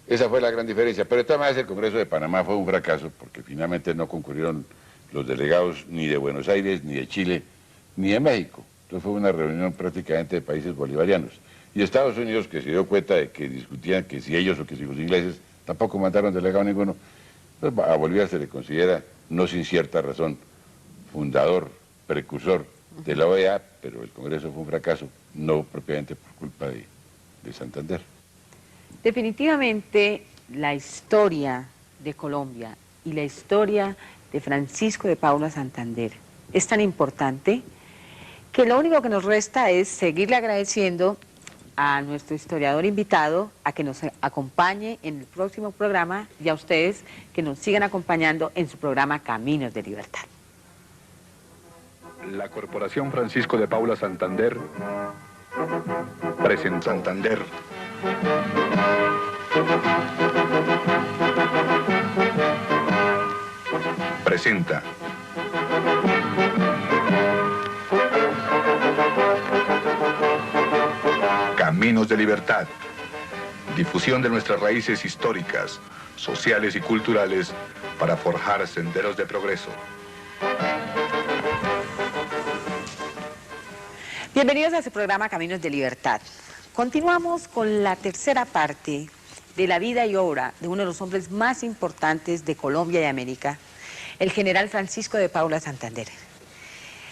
Esa fue la gran diferencia, pero de todas maneras el Congreso de Panamá fue un fracaso porque finalmente no concurrieron los delegados ni de Buenos Aires, ni de Chile, ni de México. Entonces fue una reunión prácticamente de países bolivarianos. Y Estados Unidos, que se dio cuenta de que discutían que si ellos o que si los ingleses, tampoco mandaron delegado ninguno. Entonces a Bolívar se le considera, no sin cierta razón, fundador, precursor de la OEA, pero el Congreso fue un fracaso, no propiamente por culpa de Santander. Definitivamente la historia de Colombia y la historia de Francisco de Paula Santander es tan importante que lo único que nos resta es seguirle agradeciendo a nuestro historiador invitado a que nos acompañe en el próximo programa y a ustedes que nos sigan acompañando en su programa Caminos de Libertad. La Corporación Francisco de Paula Santander presenta Santander. Presenta Caminos de Libertad, difusión de nuestras raíces históricas, sociales y culturales para forjar senderos de progreso. Bienvenidos a su programa Caminos de Libertad. Continuamos con la tercera parte de la vida y obra de uno de los hombres más importantes de Colombia y América, el general Francisco de Paula Santander.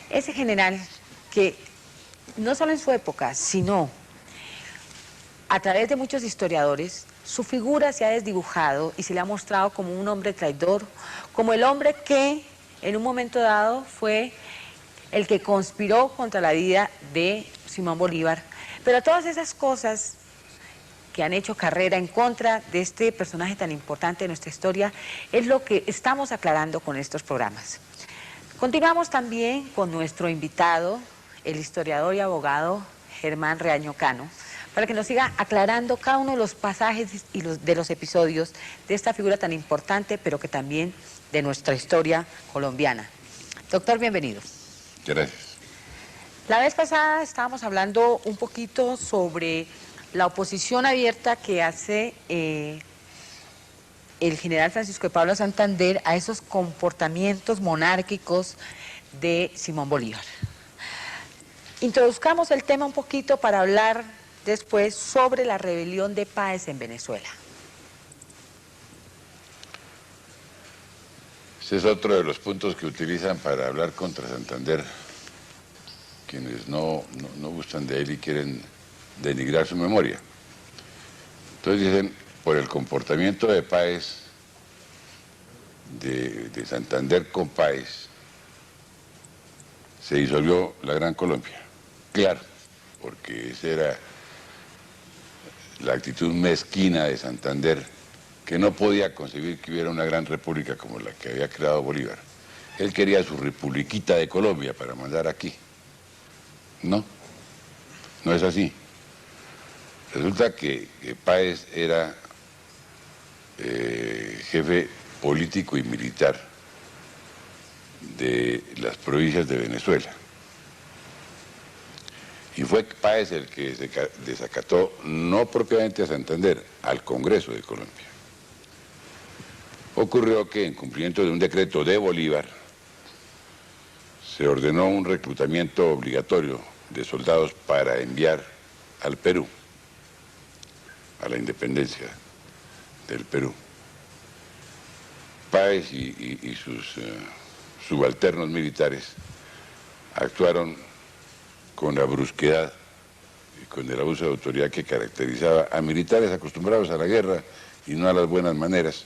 Ese general que no solo en su época, sino a través de muchos historiadores, su figura se ha desdibujado y se le ha mostrado como un hombre traidor, como el hombre que en un momento dado fue el que conspiró contra la vida de Simón Bolívar. Pero todas esas cosas que han hecho carrera en contra de este personaje tan importante de nuestra historia es lo que estamos aclarando con estos programas. Continuamos también con nuestro invitado, el historiador y abogado Germán Reaño Cano, para que nos siga aclarando cada uno de los pasajes y de los episodios de esta figura tan importante, pero que también de nuestra historia colombiana. Doctor, bienvenido. Gracias. La vez pasada estábamos hablando un poquito sobre la oposición abierta que hace el general Francisco de Paula Santander a esos comportamientos monárquicos de Simón Bolívar. Introduzcamos el tema un poquito para hablar después sobre la rebelión de Páez en Venezuela. Ese es otro de los puntos que utilizan para hablar contra Santander, quienes no gustan de él y quieren denigrar su memoria. Entonces dicen, por el comportamiento de Páez, de Santander con Páez, se disolvió la Gran Colombia. Claro, porque esa era la actitud mezquina de Santander, que no podía concebir que hubiera una gran república como la que había creado Bolívar. Él quería su republiquita de Colombia para mandar aquí. No, no es así. Resulta que Páez era jefe político y militar de las provincias de Venezuela. Y fue Páez el que desacató, no propiamente a Santander, al Congreso de Colombia. Ocurrió que en cumplimiento de un decreto de Bolívar, se ordenó un reclutamiento obligatorio de soldados para enviar al Perú, a la independencia del Perú. Páez y sus subalternos militares actuaron con la brusquedad y con el abuso de autoridad que caracterizaba a militares acostumbrados a la guerra y no a las buenas maneras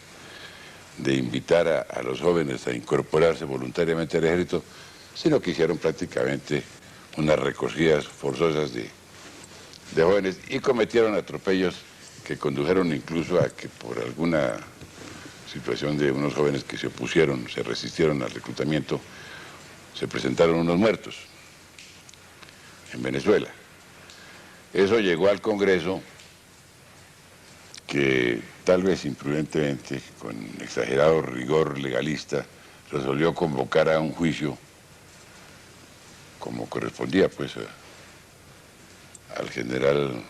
de invitar a los jóvenes a incorporarse voluntariamente al ejército, sino que hicieron prácticamente unas recogidas forzosas de jóvenes y cometieron atropellos que condujeron incluso a que por alguna situación de unos jóvenes que se opusieron, se resistieron al reclutamiento, se presentaron unos muertos en Venezuela. Eso llegó al Congreso, que tal vez imprudentemente, con exagerado rigor legalista, resolvió convocar a un juicio como correspondía pues al general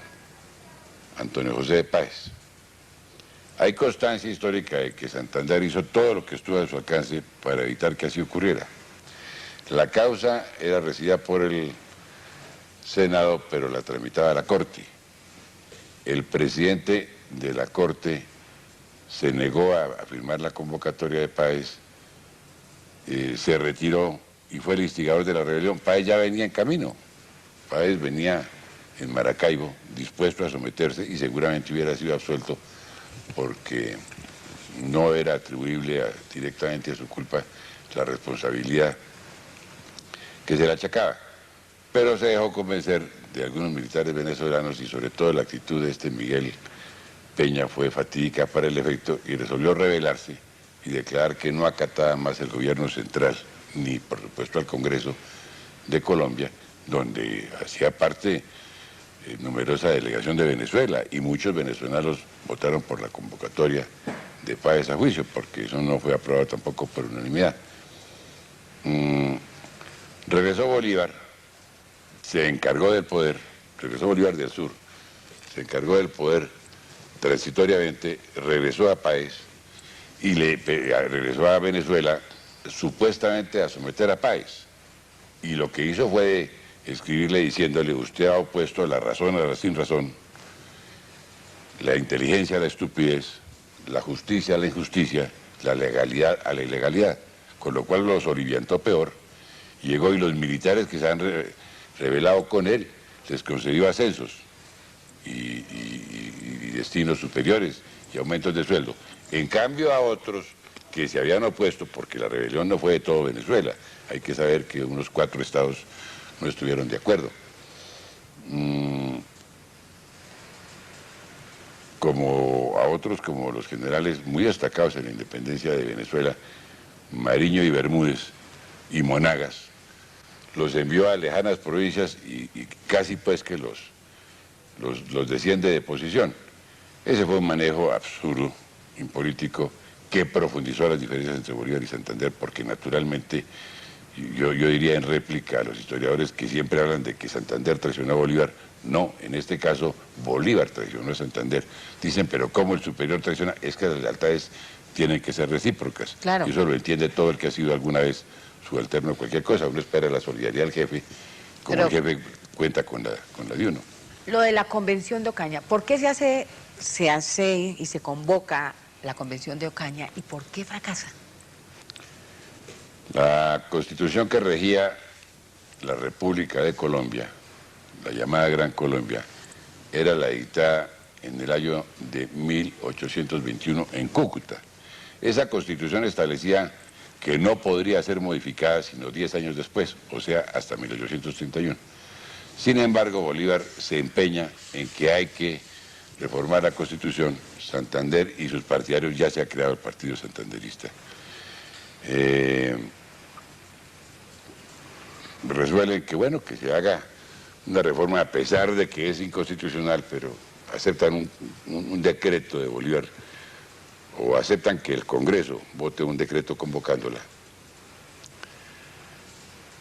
Antonio José de Páez. Hay constancia histórica de que Santander hizo todo lo que estuvo a su alcance para evitar que así ocurriera. La causa era recibida por el Senado, pero la tramitaba la Corte. El presidente de la Corte se negó a firmar la convocatoria de Páez, se retiró y fue el instigador de la rebelión. Páez ya venía en camino, Páez venía en Maracaibo dispuesto a someterse y seguramente hubiera sido absuelto porque no era atribuible directamente a su culpa la responsabilidad que se le achacaba. Pero se dejó convencer de algunos militares venezolanos y sobre todo la actitud de este Miguel Peña fue fatídica para el efecto y resolvió rebelarse y declarar que no acataba más el gobierno central, ni por supuesto al Congreso de Colombia, donde hacía parte numerosa delegación de Venezuela y muchos venezolanos votaron por la convocatoria de Páez a juicio, porque eso no fue aprobado tampoco por unanimidad. Regresó Bolívar, se encargó del poder, regresó Bolívar del Sur, se encargó del poder transitoriamente, regresó a Páez y regresó a Venezuela supuestamente a someter a Páez. Y lo que hizo fue escribirle diciéndole: usted ha opuesto la razón a la sin razón, la inteligencia a la estupidez, la justicia a la injusticia, la legalidad a la ilegalidad, con lo cual los orientó peor. Llegó y los militares que se han rebelado con él les concedió ascensos y destinos superiores y aumentos de sueldo. En cambio a otros que se habían opuesto, porque la rebelión no fue de todo Venezuela, hay que saber que unos 4 estados no estuvieron de acuerdo. Como a otros, como los generales muy destacados en la independencia de Venezuela, Mariño y Bermúdez y Monagas, los envió a lejanas provincias y casi pues que los desciende de posición. Ese fue un manejo absurdo, impolítico, que profundizó las diferencias entre Bolívar y Santander, porque naturalmente, yo diría en réplica a los historiadores que siempre hablan de que Santander traicionó a Bolívar. No, en este caso Bolívar traicionó a Santander. Dicen, pero ¿cómo el superior traiciona? Es que las lealtades tienen que ser recíprocas. Claro. Y eso lo entiende todo el que ha sido alguna vez subalterno de cualquier cosa. Uno espera la solidaridad del jefe, como el jefe cuenta con la de uno. Lo de la Convención de Ocaña, ¿por qué se hace y se convoca la Convención de Ocaña y por qué fracasa? La Constitución que regía la República de Colombia, la llamada Gran Colombia, era la dictada en el año de 1821 en Cúcuta. Esa Constitución establecía que no podría ser modificada sino 10 años después, o sea, hasta 1831. Sin embargo, Bolívar se empeña en que hay que reformar la Constitución. Santander y sus partidarios, ya se ha creado el Partido Santanderista. Resuelven que, bueno, que se haga una reforma a pesar de que es inconstitucional, pero aceptan un decreto de Bolívar, o aceptan que el Congreso vote un decreto convocándola.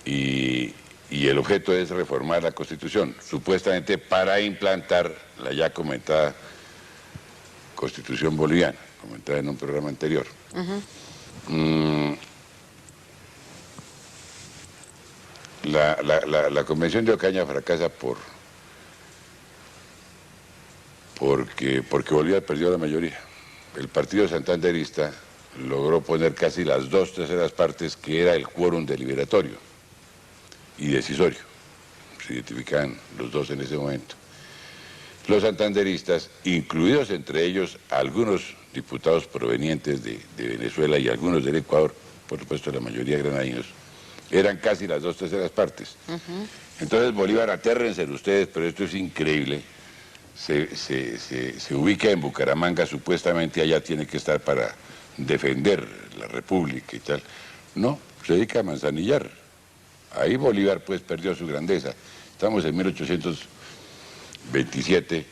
Y el objeto es reformar la Constitución, supuestamente para implantar la ya comentada Constitución boliviana, comentada en un programa anterior. La Convención de Ocaña fracasa por porque Bolívar perdió la mayoría. El partido santanderista logró poner casi las 2/3 partes, que era el quórum deliberatorio y decisorio. Se identificaban los dos en ese momento. Los santanderistas, incluidos entre ellos algunos diputados provenientes de Venezuela y algunos del Ecuador, por supuesto la mayoría granadinos, eran casi las 2/3 partes. Entonces Bolívar, atérrense ustedes, pero esto es increíble, se ubica en Bucaramanga, supuestamente allá tiene que estar para defender la República y tal. No, se dedica a manzanillar. Ahí Bolívar pues perdió su grandeza. Estamos en 1827,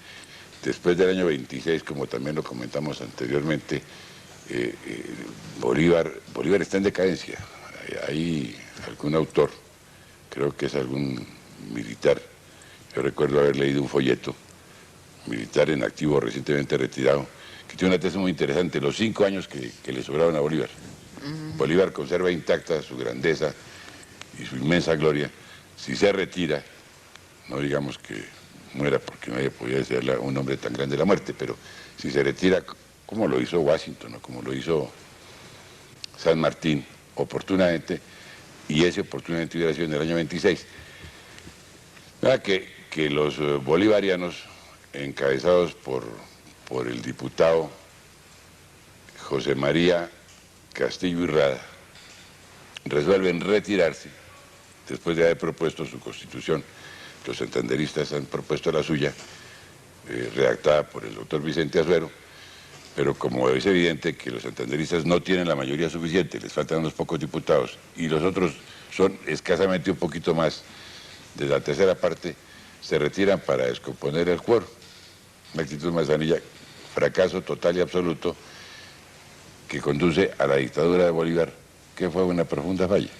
después del año 26, como también lo comentamos anteriormente, Bolívar está en decadencia. Hay algún autor, creo que es algún militar, yo recuerdo haber leído un folleto, militar en activo recientemente retirado, que tiene una tesis muy interesante, los 5 años que le sobraron a Bolívar. Bolívar conserva intacta su grandeza y su inmensa gloria. Si se retira, no digamos que muera porque nadie podía desearle a un hombre tan grande la muerte, pero si se retira como lo hizo Washington o como lo hizo San Martín, oportunamente, y ese oportunamente hubiera sido en el año 26. Nada, que los bolivarianos, encabezados por el diputado José María Castillo y Rada, resuelven retirarse después de haber propuesto su constitución. Los santanderistas han propuesto la suya, redactada por el doctor Vicente Azuero, pero como es evidente que los santanderistas no tienen la mayoría suficiente, les faltan unos pocos diputados, y los otros son escasamente un poquito más de la tercera parte, se retiran para descomponer el quórum. Una actitud manzanilla, fracaso total y absoluto, que conduce a la dictadura de Bolívar, que fue una profunda falla.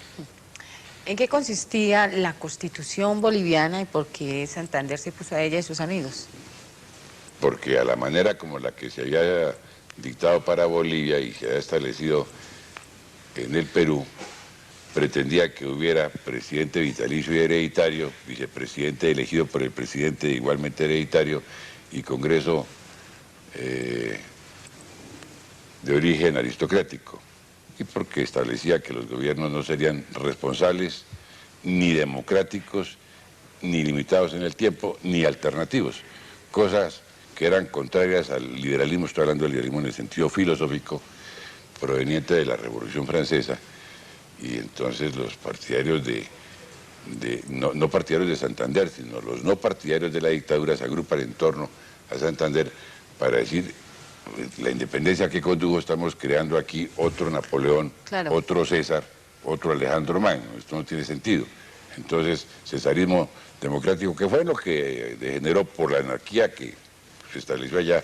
¿En qué consistía la Constitución boliviana y por qué Santander se puso a ella y sus amigos? Porque a la manera como la que se había dictado para Bolivia y se había establecido en el Perú, pretendía que hubiera presidente vitalicio y hereditario, vicepresidente elegido por el presidente igualmente hereditario y Congreso de origen aristocrático, y porque establecía que los gobiernos no serían responsables, ni democráticos, ni limitados en el tiempo, ni alternativos, cosas que eran contrarias al liberalismo. Estoy hablando del liberalismo en el sentido filosófico proveniente de la Revolución Francesa, y entonces los partidarios no partidarios de Santander, sino los no partidarios de la dictadura se agrupan en torno a Santander para decir: la independencia que condujo, estamos creando aquí otro Napoleón, claro, otro César, otro Alejandro Magno. Esto no tiene sentido. Entonces, cesarismo democrático, que fue lo que degeneró por la anarquía que se estableció allá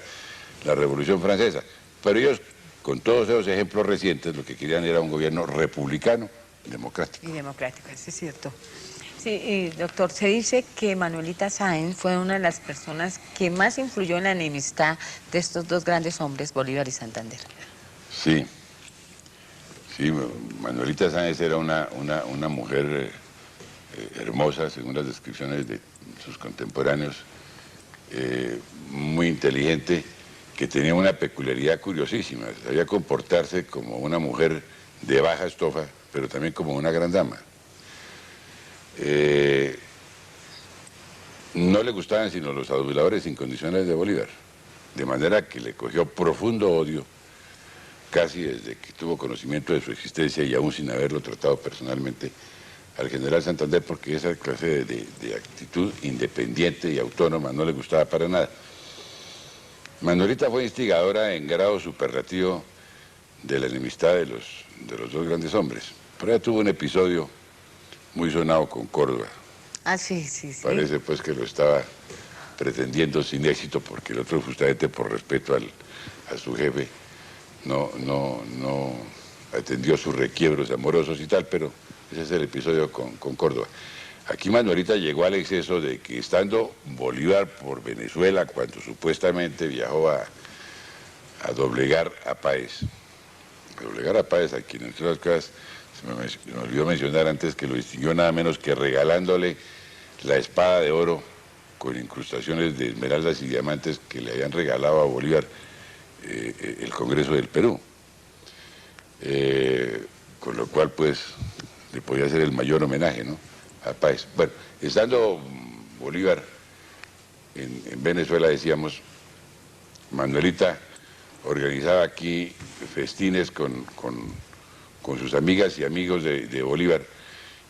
la Revolución Francesa. Pero ellos, con todos esos ejemplos recientes, lo que querían era un gobierno republicano, democrático. Y democrático, eso es cierto. Sí, doctor, se dice que Manuelita Sáenz fue una de las personas que más influyó en la enemistad de estos dos grandes hombres, Bolívar y Santander. Sí, Manuelita Sáenz era una mujer hermosa, según las descripciones de sus contemporáneos, muy inteligente, que tenía una peculiaridad curiosísima, sabía comportarse como una mujer de baja estofa, pero también como una gran dama. No le gustaban sino los aduladores incondicionales de Bolívar, de manera que le cogió profundo odio, casi desde que tuvo conocimiento de su existencia y aún sin haberlo tratado personalmente, al general Santander, porque esa clase de actitud independiente y autónoma no le gustaba para nada. Manuelita fue instigadora en grado superlativo de la enemistad de los dos grandes hombres. Pero ella tuvo un episodio muy sonado con Córdoba. Ah, sí. Parece pues que lo estaba pretendiendo sin éxito, porque el otro, justamente por respeto a su jefe, no atendió sus requiebros amorosos y tal, pero ese es el episodio con Córdoba. Aquí Manuelita llegó al exceso de que, estando Bolívar por Venezuela, cuando supuestamente viajó a doblegar a Páez, a quien, entre otras cosas, se me olvidó mencionar antes, que lo distinguió nada menos que regalándole la espada de oro con incrustaciones de esmeraldas y diamantes que le habían regalado a Bolívar el Congreso del Perú. Con lo cual, pues, le podía hacer el mayor homenaje, ¿no?, a Páez. Bueno, estando Bolívar en Venezuela, decíamos, Manuelita organizaba aquí festines con sus amigas y amigos de Bolívar,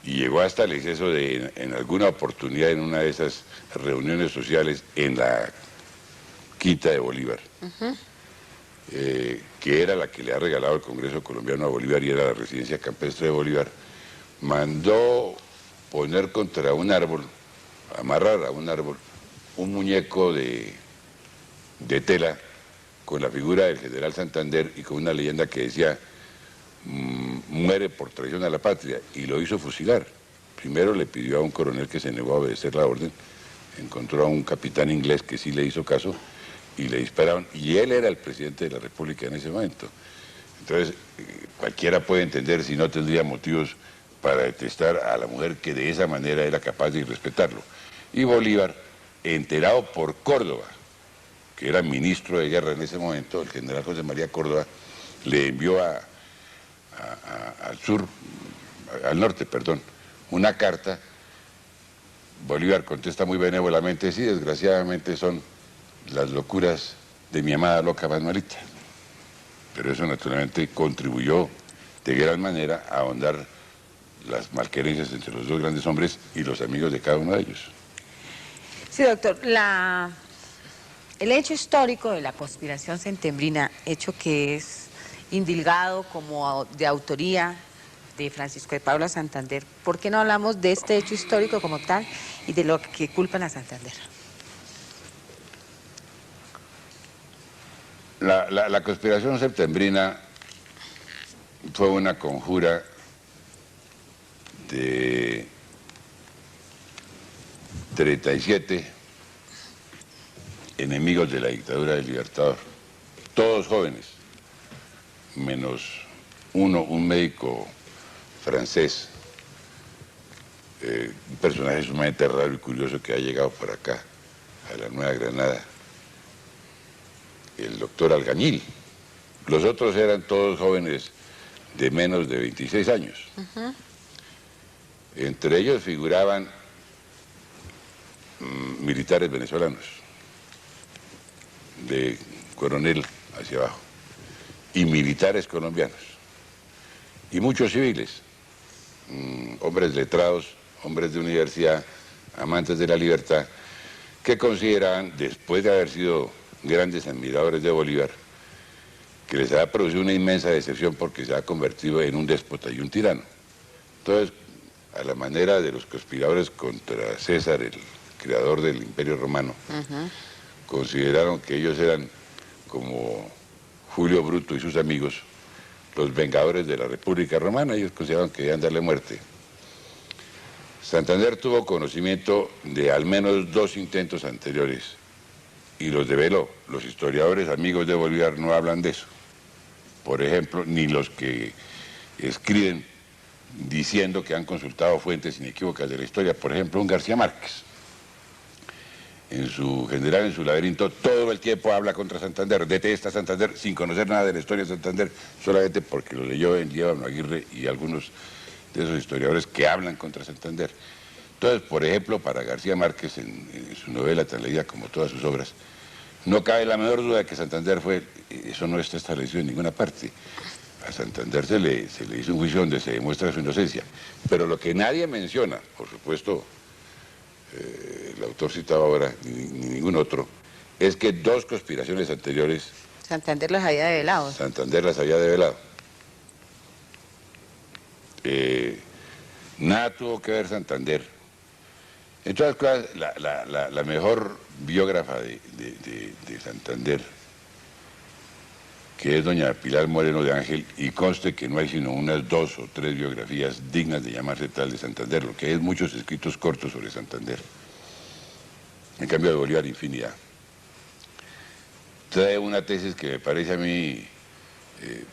y llegó hasta el exceso de, en alguna oportunidad, en una de esas reuniones sociales en la quinta de Bolívar, que era la que le ha regalado el Congreso Colombiano a Bolívar y era la residencia campestre de Bolívar, mandó poner contra un árbol, amarrar a un árbol, un muñeco de tela con la figura del general Santander y con una leyenda que decía muere por traición a la patria, y lo hizo fusilar. Primero le pidió a un coronel que se negó a obedecer la orden, encontró a un capitán inglés que sí le hizo caso y le dispararon, y él era el presidente de la República en ese momento. Entonces, cualquiera puede entender si no tendría motivos para detestar a la mujer que de esa manera era capaz de irrespetarlo. Y Bolívar, enterado por Córdoba, que era ministro de guerra en ese momento, el general José María Córdoba, le envió al norte, una carta. Bolívar contesta muy benévolamente: sí, desgraciadamente son las locuras de mi amada loca Manuelita. Pero eso naturalmente contribuyó de gran manera a ahondar las malquerencias entre los dos grandes hombres y los amigos de cada uno de ellos. Sí, doctor, el hecho histórico de la conspiración septembrina, hecho que es indilgado como de autoría de Francisco de Paula Santander, ¿por qué no hablamos de este hecho histórico como tal y de lo que culpan a Santander? La conspiración septembrina fue una conjura de 37 enemigos de la dictadura del Libertador, todos jóvenes, menos uno, un médico francés, un personaje sumamente raro y curioso que ha llegado por acá, a la Nueva Granada, el doctor Algañil. Los otros eran todos jóvenes de menos de 26 años. Entre ellos figuraban militares venezolanos, de coronel hacia abajo, y militares colombianos, y muchos civiles, hombres letrados, hombres de universidad, amantes de la libertad, que consideraban, después de haber sido grandes admiradores de Bolívar, que les ha producido una inmensa decepción porque se ha convertido en un déspota y un tirano. Entonces, a la manera de los conspiradores contra César, el creador del Imperio Romano, consideraron que ellos eran como Julio Bruto y sus amigos, los vengadores de la República Romana. Ellos consideraron que debían darle muerte. Santander tuvo conocimiento de al menos 2 intentos anteriores y los develó. Los historiadores amigos de Bolívar no hablan de eso. Por ejemplo, ni los que escriben diciendo que han consultado fuentes inequívocas de la historia. Por ejemplo, un García Márquez, en su General en su laberinto, todo el tiempo habla contra Santander, detesta a Santander, sin conocer nada de la historia de Santander, solamente porque lo leyó en Líbano Aguirre y algunos de esos historiadores que hablan contra Santander. Entonces, por ejemplo, para García Márquez, en su novela tan leída como todas sus obras, no cabe la menor duda de que Santander fue, eso no está establecido en ninguna parte. A Santander se le hizo un juicio donde se demuestra su inocencia. Pero lo que nadie menciona, por supuesto, el autor citado ahora, ni ningún otro, es que 2 conspiraciones anteriores... Santander las había develado. Santander las había develado. Nada tuvo que ver Santander. En todas cosas, la mejor biógrafa de Santander, que es doña Pilar Moreno de Ángel, y conste que no hay sino unas 2 o 3 biografías dignas de llamarse tal de Santander, lo que hay es muchos escritos cortos sobre Santander. En cambio de Bolívar, infinidad. Trae una tesis que me parece a mí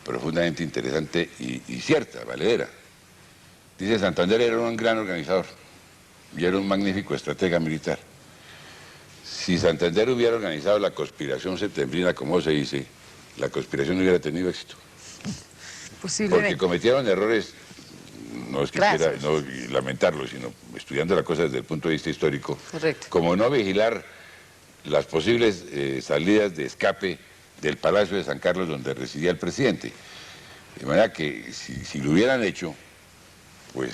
profundamente interesante y cierta, valedera. Dice: Santander era un gran organizador y era un magnífico estratega militar. Si Santander hubiera organizado la conspiración septembrina, como se dice, la conspiración no hubiera tenido éxito. Posiblemente. Porque cometieron errores, no es que quiera Gracias. no lamentarlo, sino estudiando la cosa desde el punto de vista histórico, Correcto. como no vigilar las posibles salidas de escape del Palacio de San Carlos donde residía el presidente. De manera que si lo hubieran hecho, pues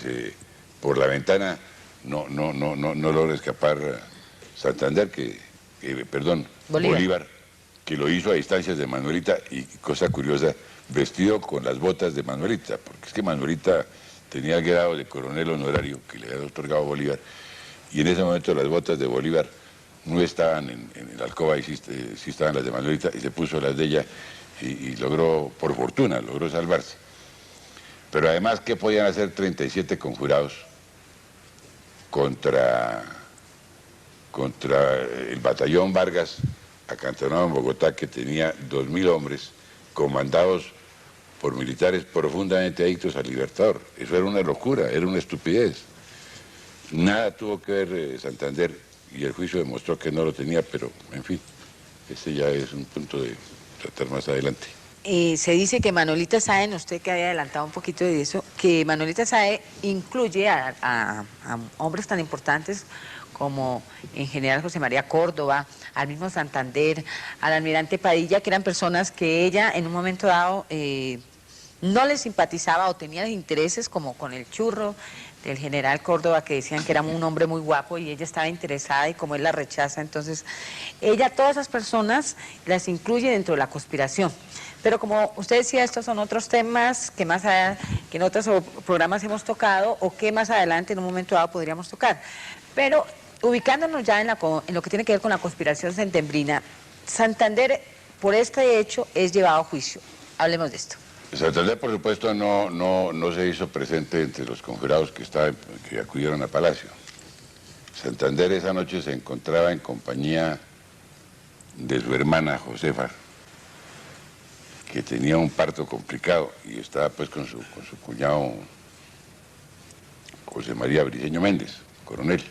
por la ventana no logra escapar Santander, Bolívar, que lo hizo a distancias de Manuelita y, cosa curiosa, vestido con las botas de Manuelita, porque es que Manuelita tenía el grado de coronel honorario que le había otorgado Bolívar, y en ese momento las botas de Bolívar no estaban en la alcoba, y sí estaban las de Manuelita, y se puso las de ella, y logró, por fortuna, logró salvarse. Pero además, ¿qué podían hacer 37 conjurados contra el batallón Vargas, acantonado en Bogotá, que tenía 2.000 hombres, comandados por militares profundamente adictos al Libertador? Eso era una locura, era una estupidez. Nada tuvo que ver Santander, y el juicio demostró que no lo tenía, pero, en fin, ese ya es un punto de tratar más adelante. Se dice que Manuelita Sáenz, usted que había adelantado un poquito de eso, que Manuelita Sáenz incluye a hombres tan importantes como en general José María Córdoba, al mismo Santander, al almirante Padilla, que eran personas que ella en un momento dado no les simpatizaba o tenía intereses, como con el churro del general Córdoba, que decían que era un hombre muy guapo y ella estaba interesada, y como él la rechaza, entonces ella todas esas personas las incluye dentro de la conspiración. Pero como usted decía, estos son otros temas que más allá, que en otros programas hemos tocado, o que más adelante en un momento dado podríamos tocar. Pero ubicándonos ya en lo que tiene que ver con la conspiración septembrina, Santander, por este hecho, es llevado a juicio. Hablemos de esto. Santander, por supuesto, no se hizo presente entre los conjurados que acudieron a Palacio. Santander esa noche se encontraba en compañía de su hermana Josefa, que tenía un parto complicado, y estaba pues con su cuñado José María Briceño Méndez, coronel.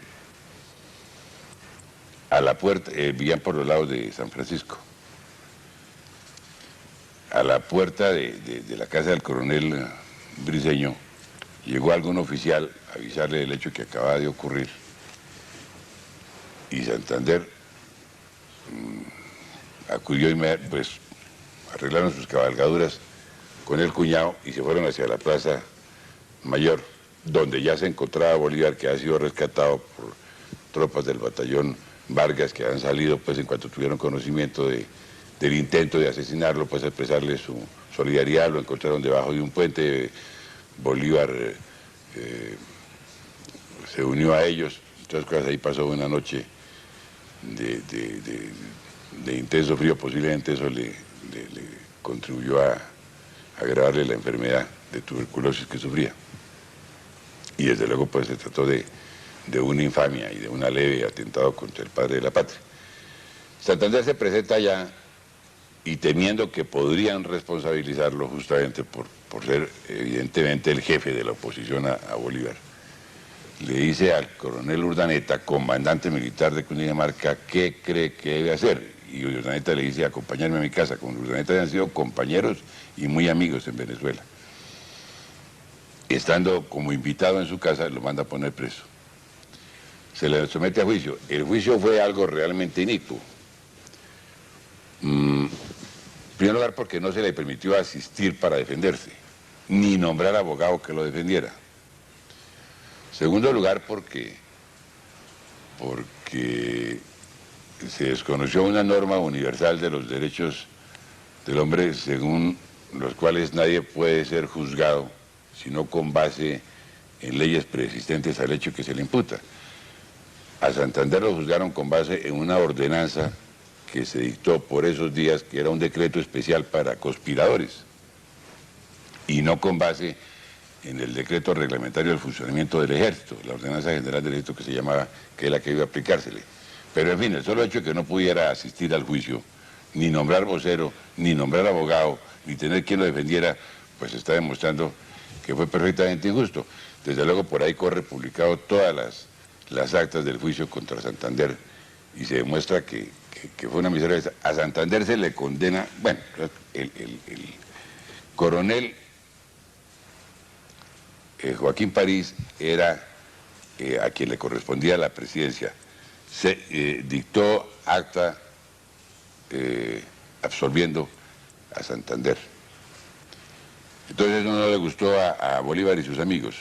A la puerta, vivían por los lados de San Francisco. A la puerta de la casa del coronel Briceño llegó algún oficial a avisarle del hecho que acababa de ocurrir, y Santander acudió pues arreglaron sus cabalgaduras con el cuñado y se fueron hacia la Plaza Mayor, donde ya se encontraba Bolívar, que ha sido rescatado por tropas del batallón Vargas, que han salido pues en cuanto tuvieron conocimiento del intento de asesinarlo, pues a expresarle su solidaridad. Lo encontraron debajo de un puente. Bolívar se unió a ellos. Entonces, cosas, ahí pasó una noche de intenso frío. Posiblemente eso le contribuyó a agravarle la enfermedad de tuberculosis que sufría. Y desde luego pues se trató de una infamia y de una leve atentado contra el padre de la patria. Santander se presenta allá, y temiendo que podrían responsabilizarlo justamente por ser evidentemente el jefe de la oposición a Bolívar, le dice al coronel Urdaneta, comandante militar de Cundinamarca, qué cree que debe hacer. Y Urdaneta le dice, acompañarme a mi casa. Con Urdaneta habían sido compañeros y muy amigos en Venezuela. Estando como invitado en su casa, lo manda a poner preso. Se le somete a juicio. El juicio fue algo realmente inicuo. En primer lugar, porque no se le permitió asistir para defenderse, ni nombrar abogado que lo defendiera. Segundo lugar, porque se desconoció una norma universal de los derechos del hombre, según los cuales nadie puede ser juzgado sino con base en leyes preexistentes al hecho que se le imputa. A Santander lo juzgaron con base en una ordenanza que se dictó por esos días, que era un decreto especial para conspiradores, y no con base en el decreto reglamentario del funcionamiento del ejército, la ordenanza general del ejército, que se llamaba, que es la que iba a aplicársele. Pero en fin, el solo hecho de que no pudiera asistir al juicio, ni nombrar vocero, ni nombrar abogado, ni tener quien lo defendiera, pues está demostrando que fue perfectamente injusto. Desde luego por ahí corre publicado todas las actas del juicio contra Santander y se demuestra que fue una miseria. A Santander se le condena, bueno, el coronel Joaquín París era a quien le correspondía la presidencia. Se dictó acta absolviendo a Santander. Entonces eso no le gustó a Bolívar y sus amigos.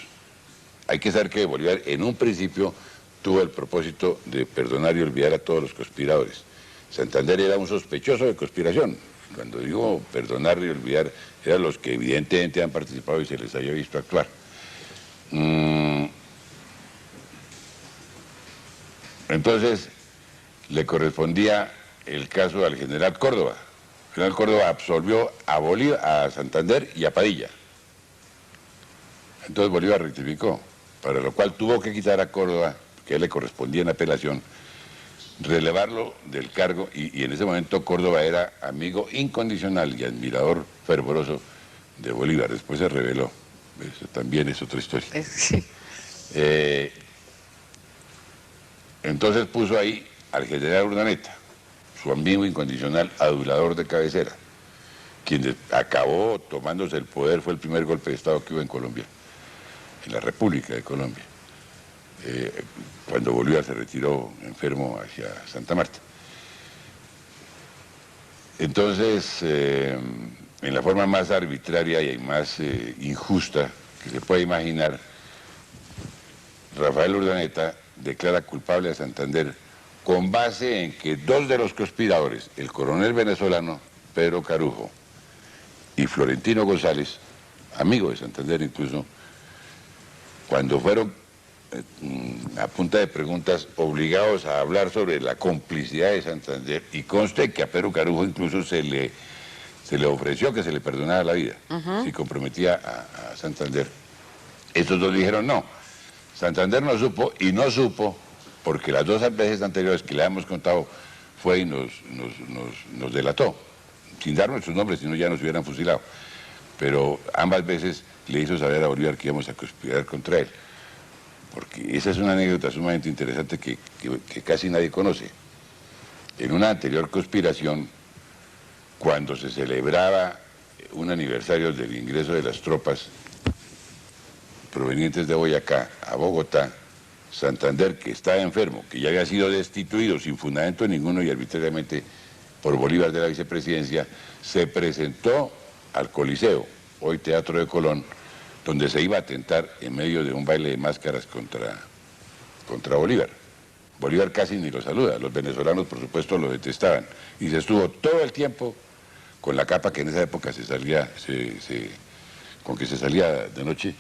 Hay que saber que Bolívar en un principio tuvo el propósito de perdonar y olvidar a todos los conspiradores. Santander era un sospechoso de conspiración. Cuando digo perdonar y olvidar, eran los que evidentemente han participado y se les haya visto actuar. Entonces le correspondía el caso al general Córdoba. El general Córdoba absolvió a Bolívar, a Santander y a Padilla. Entonces Bolívar rectificó, para lo cual tuvo que quitar a Córdoba, que a él le correspondía en apelación, relevarlo del cargo, y en ese momento Córdoba era amigo incondicional y admirador fervoroso de Bolívar. Después se reveló. Eso también es otra historia. Sí. Entonces puso ahí al general Urdaneta, su amigo incondicional, adulador de cabecera, quien acabó tomándose el poder. Fue el primer golpe de Estado que hubo en Colombia, en la República de Colombia, cuando Bolívar se retiró enfermo hacia Santa Marta. Entonces, en la forma más arbitraria y más injusta que se puede imaginar, Rafael Urdaneta declara culpable a Santander con base en que dos de los conspiradores, el coronel venezolano Pedro Carujo y Florentino González, amigo de Santander incluso, cuando fueron a punta de preguntas obligados a hablar sobre la complicidad de Santander, y conste que a Pedro Carujo incluso se le ofreció que se le perdonara la vida si comprometía a Santander. Estos dos dijeron no. Santander no supo, y no supo porque las dos veces anteriores que le hemos contado fue y nos delató, sin dar nuestros nombres, si no ya nos hubieran fusilado. Pero ambas veces le hizo saber a Bolívar que íbamos a conspirar contra él. Porque esa es una anécdota sumamente interesante que casi nadie conoce. En una anterior conspiración, cuando se celebraba un aniversario del ingreso de las tropas provenientes de Boyacá a Bogotá, Santander, que estaba enfermo, que ya había sido destituido sin fundamento ninguno y arbitrariamente por Bolívar de la vicepresidencia, se presentó al Coliseo, hoy Teatro de Colón, donde se iba a atentar en medio de un baile de máscaras contra Bolívar. Bolívar casi ni lo saluda, los venezolanos por supuesto lo detestaban, y se estuvo todo el tiempo con la capa que en esa época con que se salía de noche,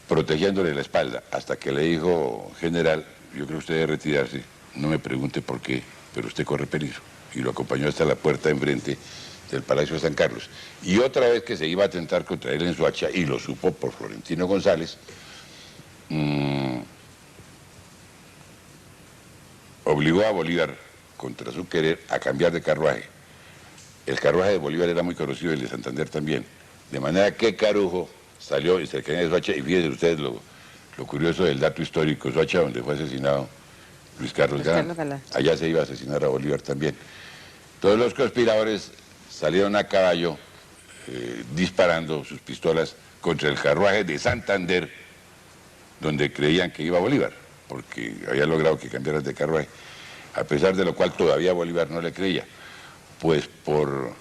protegiéndole la espalda, hasta que le dijo: general, yo creo que usted debe retirarse, no me pregunte por qué, pero usted corre peligro. Y lo acompañó hasta la puerta enfrente del Palacio de San Carlos. Y otra vez que se iba a atentar contra él en Soacha, y lo supo por Florentino González, obligó a Bolívar, contra su querer, a cambiar de carruaje. El carruaje de Bolívar era muy conocido, el de Santander también. De manera que Carujo salió y se quedó en Soacha, y fíjense ustedes lo curioso del dato histórico: Soacha, donde fue asesinado Luis Carlos Galán. Allá se iba a asesinar a Bolívar también. Todos los conspiradores salieron a caballo disparando sus pistolas contra el carruaje de Santander, donde creían que iba Bolívar, porque había logrado que cambiaran de carruaje, a pesar de lo cual todavía Bolívar no le creía. Pues por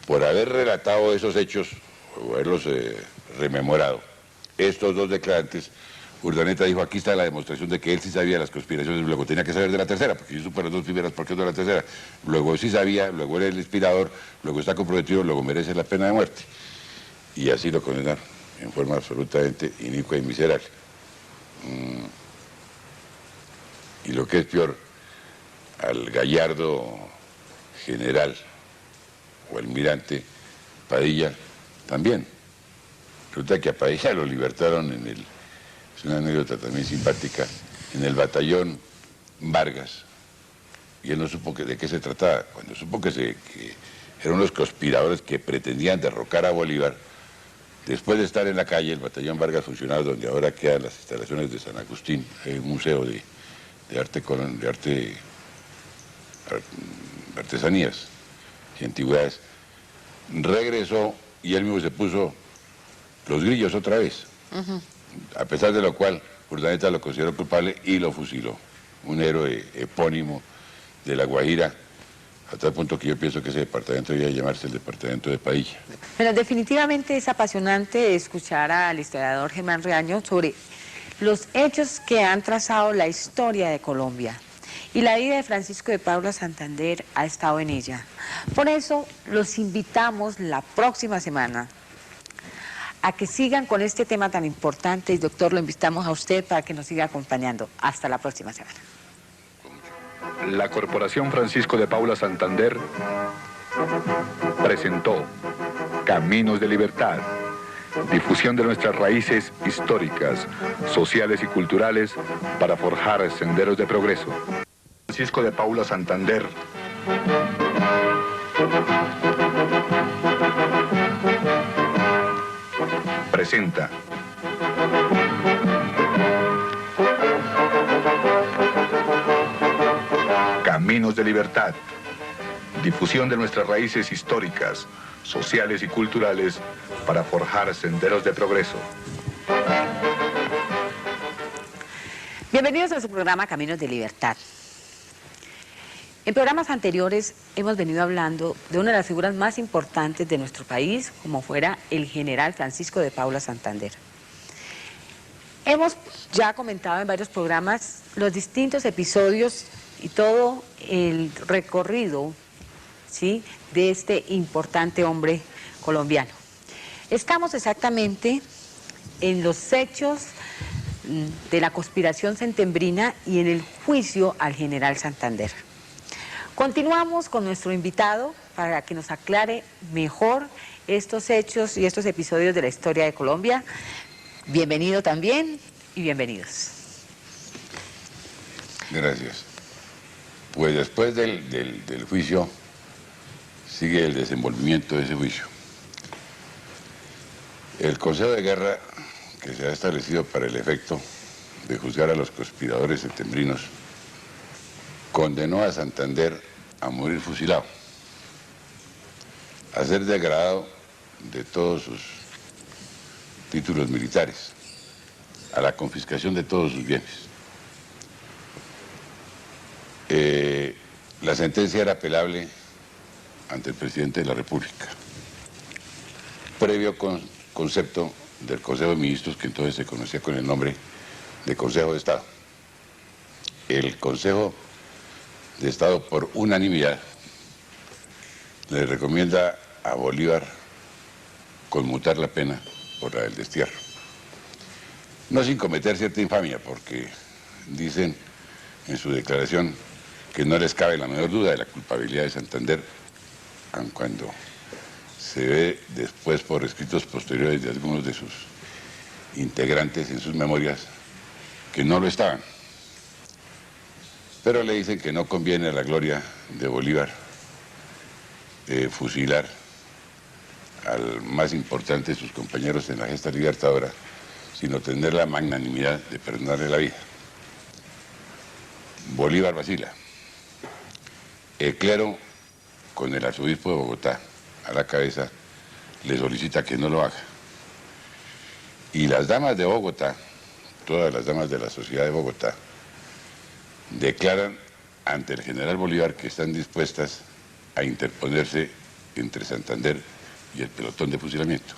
haber relatado esos hechos, o haberlos rememorado, estos dos declarantes, Urdaneta dijo: aquí está la demostración de que él sí sabía las conspiraciones, luego tenía que saber de la tercera, porque yo supe las dos primeras, ¿por qué no de la tercera? Luego sí sabía, luego era el inspirador, luego está comprometido, luego merece la pena de muerte. Y así lo condenaron, en forma absolutamente inicua y miserable. Y lo que es peor, al gallardo general o almirante Padilla también. Resulta que a Padilla lo libertaron es una anécdota también simpática, en el batallón Vargas, y él no supo de qué se trataba. Cuando supo que eran unos conspiradores que pretendían derrocar a Bolívar, después de estar en la calle, el batallón Vargas funcionaba donde ahora quedan las instalaciones de San Agustín, hay un museo de artesanías y antigüedades, regresó y él mismo se puso los grillos otra vez, a pesar de lo cual Urdaneta lo consideró culpable y lo fusiló. Un héroe epónimo de La Guajira, a tal punto que yo pienso que ese departamento debía llamarse el departamento de Padilla. Bueno, definitivamente es apasionante escuchar al historiador Germán Riaño sobre los hechos que han trazado la historia de Colombia. Y la vida de Francisco de Paula Santander ha estado en ella. Por eso los invitamos la próxima semana a que sigan con este tema tan importante. Y doctor, lo invitamos a usted para que nos siga acompañando. Hasta la próxima semana. La Corporación Francisco de Paula Santander presentó Caminos de Libertad, difusión de nuestras raíces históricas, sociales y culturales para forjar senderos de progreso. Francisco de Paula Santander. Presenta Caminos de Libertad, difusión de nuestras raíces históricas, sociales y culturales para forjar senderos de progreso. Bienvenidos a su programa Caminos de Libertad. En programas anteriores hemos venido hablando de una de las figuras más importantes de nuestro país, como fuera el general Francisco de Paula Santander. Hemos ya comentado en varios programas los distintos episodios y todo el recorrido, ¿sí?, de este importante hombre colombiano. Estamos exactamente en los hechos de la conspiración septembrina y en el juicio al general Santander. Continuamos con nuestro invitado para que nos aclare mejor estos hechos y estos episodios de la historia de Colombia. Bienvenido también y bienvenidos. Gracias. Pues después del juicio sigue el desenvolvimiento de ese juicio. El Consejo de Guerra, que se ha establecido para el efecto de juzgar a los conspiradores septembrinos, condenó a Santander a morir fusilado, a ser degradado de todos sus títulos militares, a la confiscación de todos sus bienes. La sentencia era apelable ante el presidente de la República, previo concepto del Consejo de Ministros, que entonces se conocía con el nombre de Consejo de Estado. El Consejo de Estado, por unanimidad, le recomienda a Bolívar conmutar la pena por la del destierro. No sin cometer cierta infamia, porque dicen en su declaración que no les cabe la menor duda de la culpabilidad de Santander, aun cuando se ve después por escritos posteriores de algunos de sus integrantes en sus memorias que no lo estaban. Pero le dicen que no conviene a la gloria de Bolívar fusilar al más importante de sus compañeros en la gesta libertadora, sino tener la magnanimidad de perdonarle la vida. Bolívar vacila. El clero, con el arzobispo de Bogotá a la cabeza, le solicita que no lo haga. Y las damas de Bogotá, todas las damas de la sociedad de Bogotá, declaran ante el general Bolívar que están dispuestas a interponerse entre Santander y el pelotón de fusilamiento.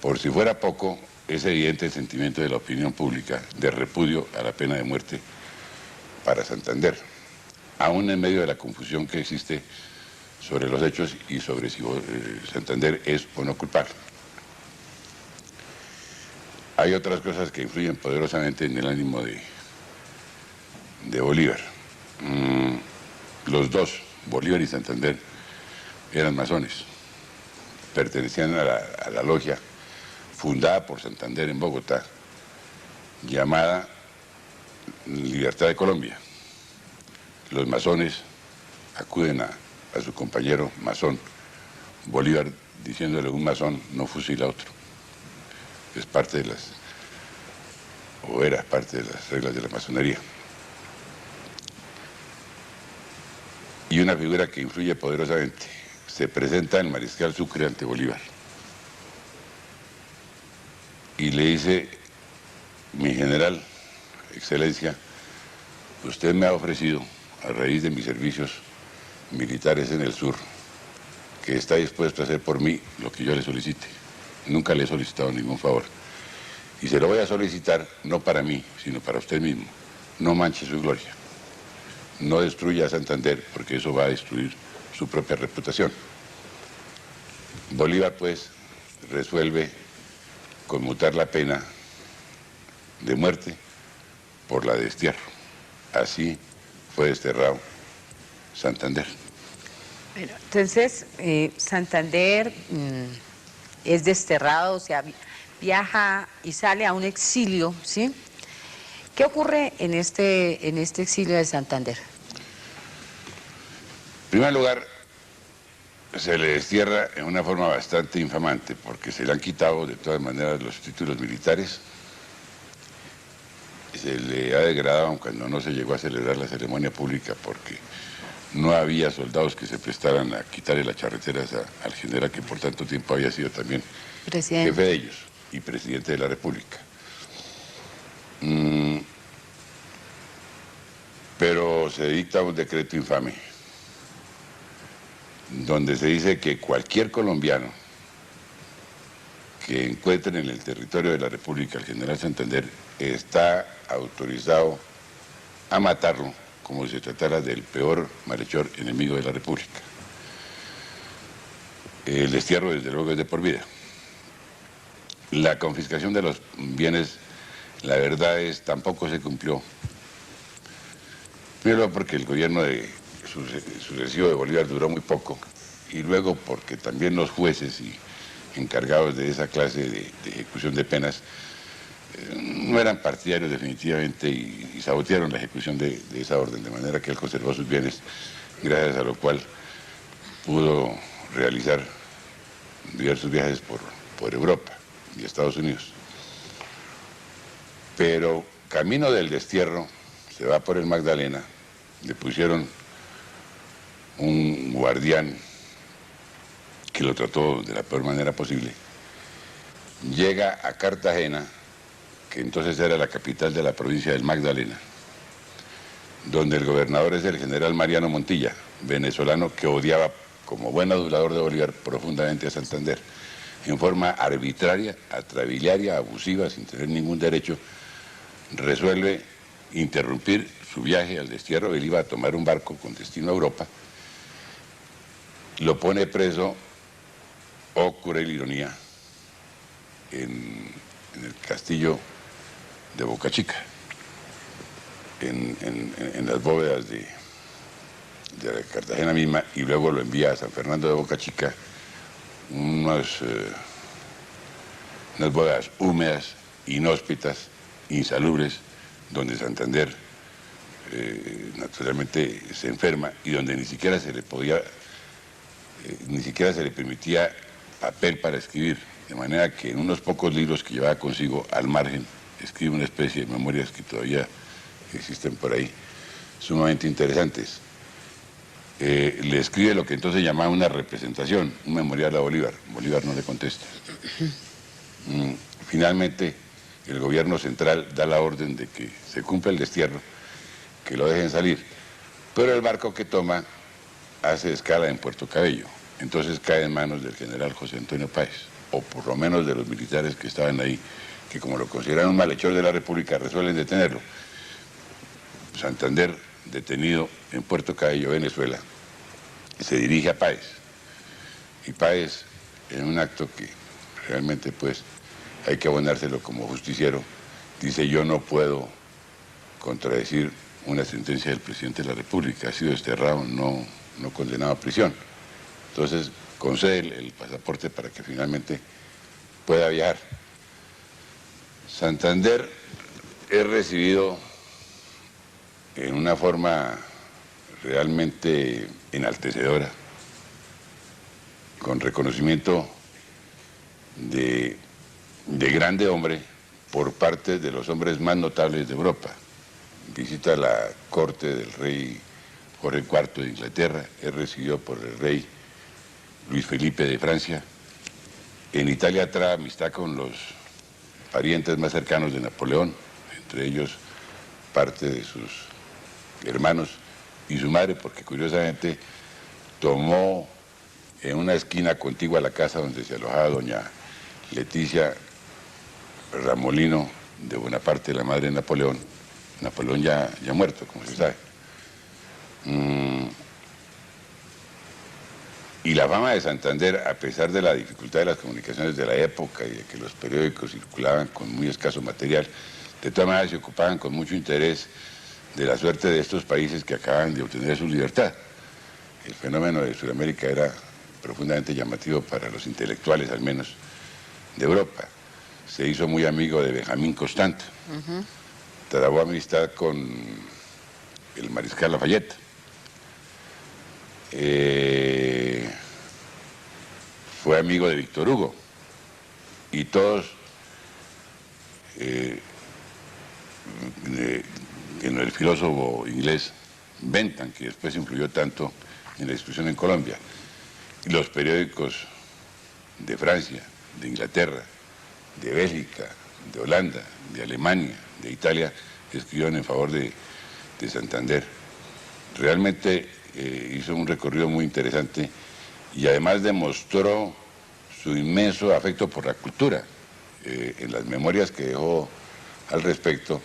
Por si fuera poco, es evidente el sentimiento de la opinión pública de repudio a la pena de muerte para Santander, aún en medio de la confusión que existe sobre los hechos y sobre si Santander es o no culpable. Hay otras cosas que influyen poderosamente en el ánimo de Bolívar. Los dos, Bolívar y Santander, eran masones, pertenecían a la logia fundada por Santander en Bogotá, llamada Libertad de Colombia. Los masones acuden a su compañero masón Bolívar diciéndole: un masón no fusila a otro. Es parte de las o era parte de las reglas de la masonería. Y una figura que influye poderosamente. Se presenta el mariscal Sucre ante Bolívar y le dice: mi general, excelencia, usted me ha ofrecido, a raíz de mis servicios militares en el sur, que está dispuesto a hacer por mí lo que yo le solicite. Nunca le he solicitado ningún favor. Y se lo voy a solicitar no para mí, sino para usted mismo. No manche su gloria. No destruya a Santander, porque eso va a destruir su propia reputación. Bolívar, pues, resuelve conmutar la pena de muerte por la de destierro. Así fue desterrado Santander. Bueno, entonces, Santander es desterrado, o sea, viaja y sale a un exilio, ¿sí? ¿Qué ocurre en este exilio de Santander? En primer lugar, se le destierra en una forma bastante infamante, porque se le han quitado de todas maneras los títulos militares, se le ha degradado cuando no se llegó a celebrar la ceremonia pública, porque no había soldados que se prestaran a quitarle las charreteras al general que por tanto tiempo había sido también jefe de ellos y presidente de la República. Pero se dicta un decreto infame donde se dice que cualquier colombiano que encuentre en el territorio de la República al general Santander está autorizado a matarlo como si se tratara del peor malhechor enemigo de la República. El destierro, desde luego, es de por vida. La confiscación de los bienes, la verdad es, tampoco se cumplió. Primero porque el gobierno sucesivo de Bolívar duró muy poco, y luego porque también los jueces y encargados de esa clase de ejecución de penas no eran partidarios definitivamente y sabotearon la ejecución de esa orden, de manera que él conservó sus bienes, gracias a lo cual pudo realizar diversos viajes por Europa y Estados Unidos. Pero camino del destierro, se va por el Magdalena, le pusieron un guardián que lo trató de la peor manera posible, llega a Cartagena, que entonces era la capital de la provincia del Magdalena, donde el gobernador es el general Mariano Montilla, venezolano que odiaba, como buen adulador de Bolívar, profundamente a Santander, en forma arbitraria, atrabiliaria, abusiva, sin tener ningún derecho, resuelve interrumpir su viaje al destierro. Él iba a tomar un barco con destino a Europa, lo pone preso, oh cruel ironía, en el castillo de Boca Chica, en las bóvedas de la Cartagena misma, y luego lo envía a San Fernando de Boca Chica, unas bóvedas húmedas, inhóspitas, insalubres, donde Santander naturalmente se enferma y donde ni siquiera se le permitía papel para escribir, de manera que en unos pocos libros que llevaba consigo al margen escribe una especie de memorias que todavía existen por ahí, sumamente interesantes. Le escribe lo que entonces llamaba una representación, un memorial a Bolívar. Bolívar no le contesta. Finalmente, el gobierno central da la orden de que se cumpla el destierro, que lo dejen salir, pero el barco que toma hace escala en Puerto Cabello, entonces cae en manos del general José Antonio Páez, o por lo menos de los militares que estaban ahí, que como lo consideran un malhechor de la República, resuelven detenerlo. Santander, detenido en Puerto Cabello, Venezuela, se dirige a Páez, y Páez, en un acto que realmente pues hay que abonárselo como justiciero, dice: yo no puedo contradecir una sentencia del presidente de la República, ha sido desterrado, no condenado a prisión. Entonces concede el pasaporte para que finalmente pueda viajar. Santander es recibido en una forma realmente enaltecedora, con reconocimiento de grande hombre, por parte de los hombres más notables de Europa. Visita la corte del rey Jorge IV de Inglaterra, es recibido por el rey Luis Felipe de Francia. En Italia trae amistad con los parientes más cercanos de Napoleón, entre ellos parte de sus hermanos y su madre, porque curiosamente tomó en una esquina contigua a la casa donde se alojaba doña Leticia Ramolino de Bonaparte, la madre de Napoleón, Napoleón ya muerto, como se sabe. Y la fama de Santander, a pesar de la dificultad de las comunicaciones de la época y de que los periódicos circulaban con muy escaso material, de todas maneras se ocupaban con mucho interés de la suerte de estos países que acaban de obtener su libertad. El fenómeno de Sudamérica era profundamente llamativo para los intelectuales, al menos, de Europa. Se hizo muy amigo de Benjamín Constant, trabó amistad con el mariscal Lafayette. Fue amigo de Víctor Hugo y todos en el filósofo inglés Bentham, que después influyó tanto en la discusión en Colombia, y los periódicos de Francia, de Inglaterra, de Bélgica, de Holanda, de Alemania, de Italia, escribieron en favor de Santander. Realmente hizo un recorrido muy interesante y además demostró su inmenso afecto por la cultura. En las memorias que dejó al respecto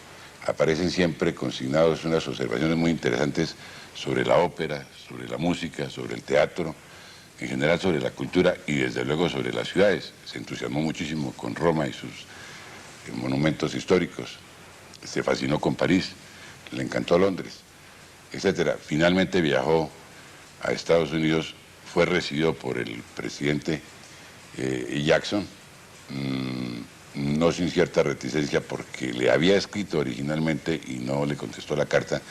aparecen siempre consignados unas observaciones muy interesantes sobre la ópera, sobre la música, sobre el teatro, en general sobre la cultura y desde luego sobre las ciudades. Se entusiasmó muchísimo con Roma y sus monumentos históricos, se fascinó con París, le encantó Londres, etcétera. Finalmente viajó a Estados Unidos, fue recibido por el presidente Jackson, no sin cierta reticencia porque le había escrito originalmente y no le contestó la carta,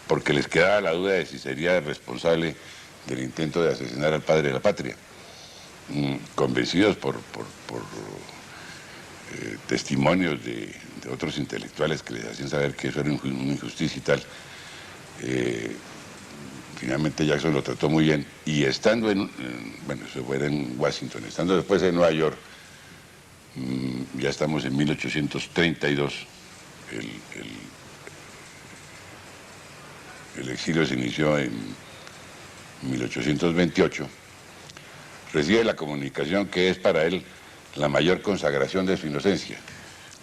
porque les quedaba la duda de si sería el responsable del intento de asesinar al padre de la patria. Convencidos por testimonios de otros intelectuales que les hacían saber que eso era una injusticia y tal, finalmente Jackson lo trató muy bien y estando bueno, eso fue en Washington, estando después en Nueva York, ya estamos en 1832, el exilio se inició en 1828, recibe la comunicación que es para él la mayor consagración de su inocencia,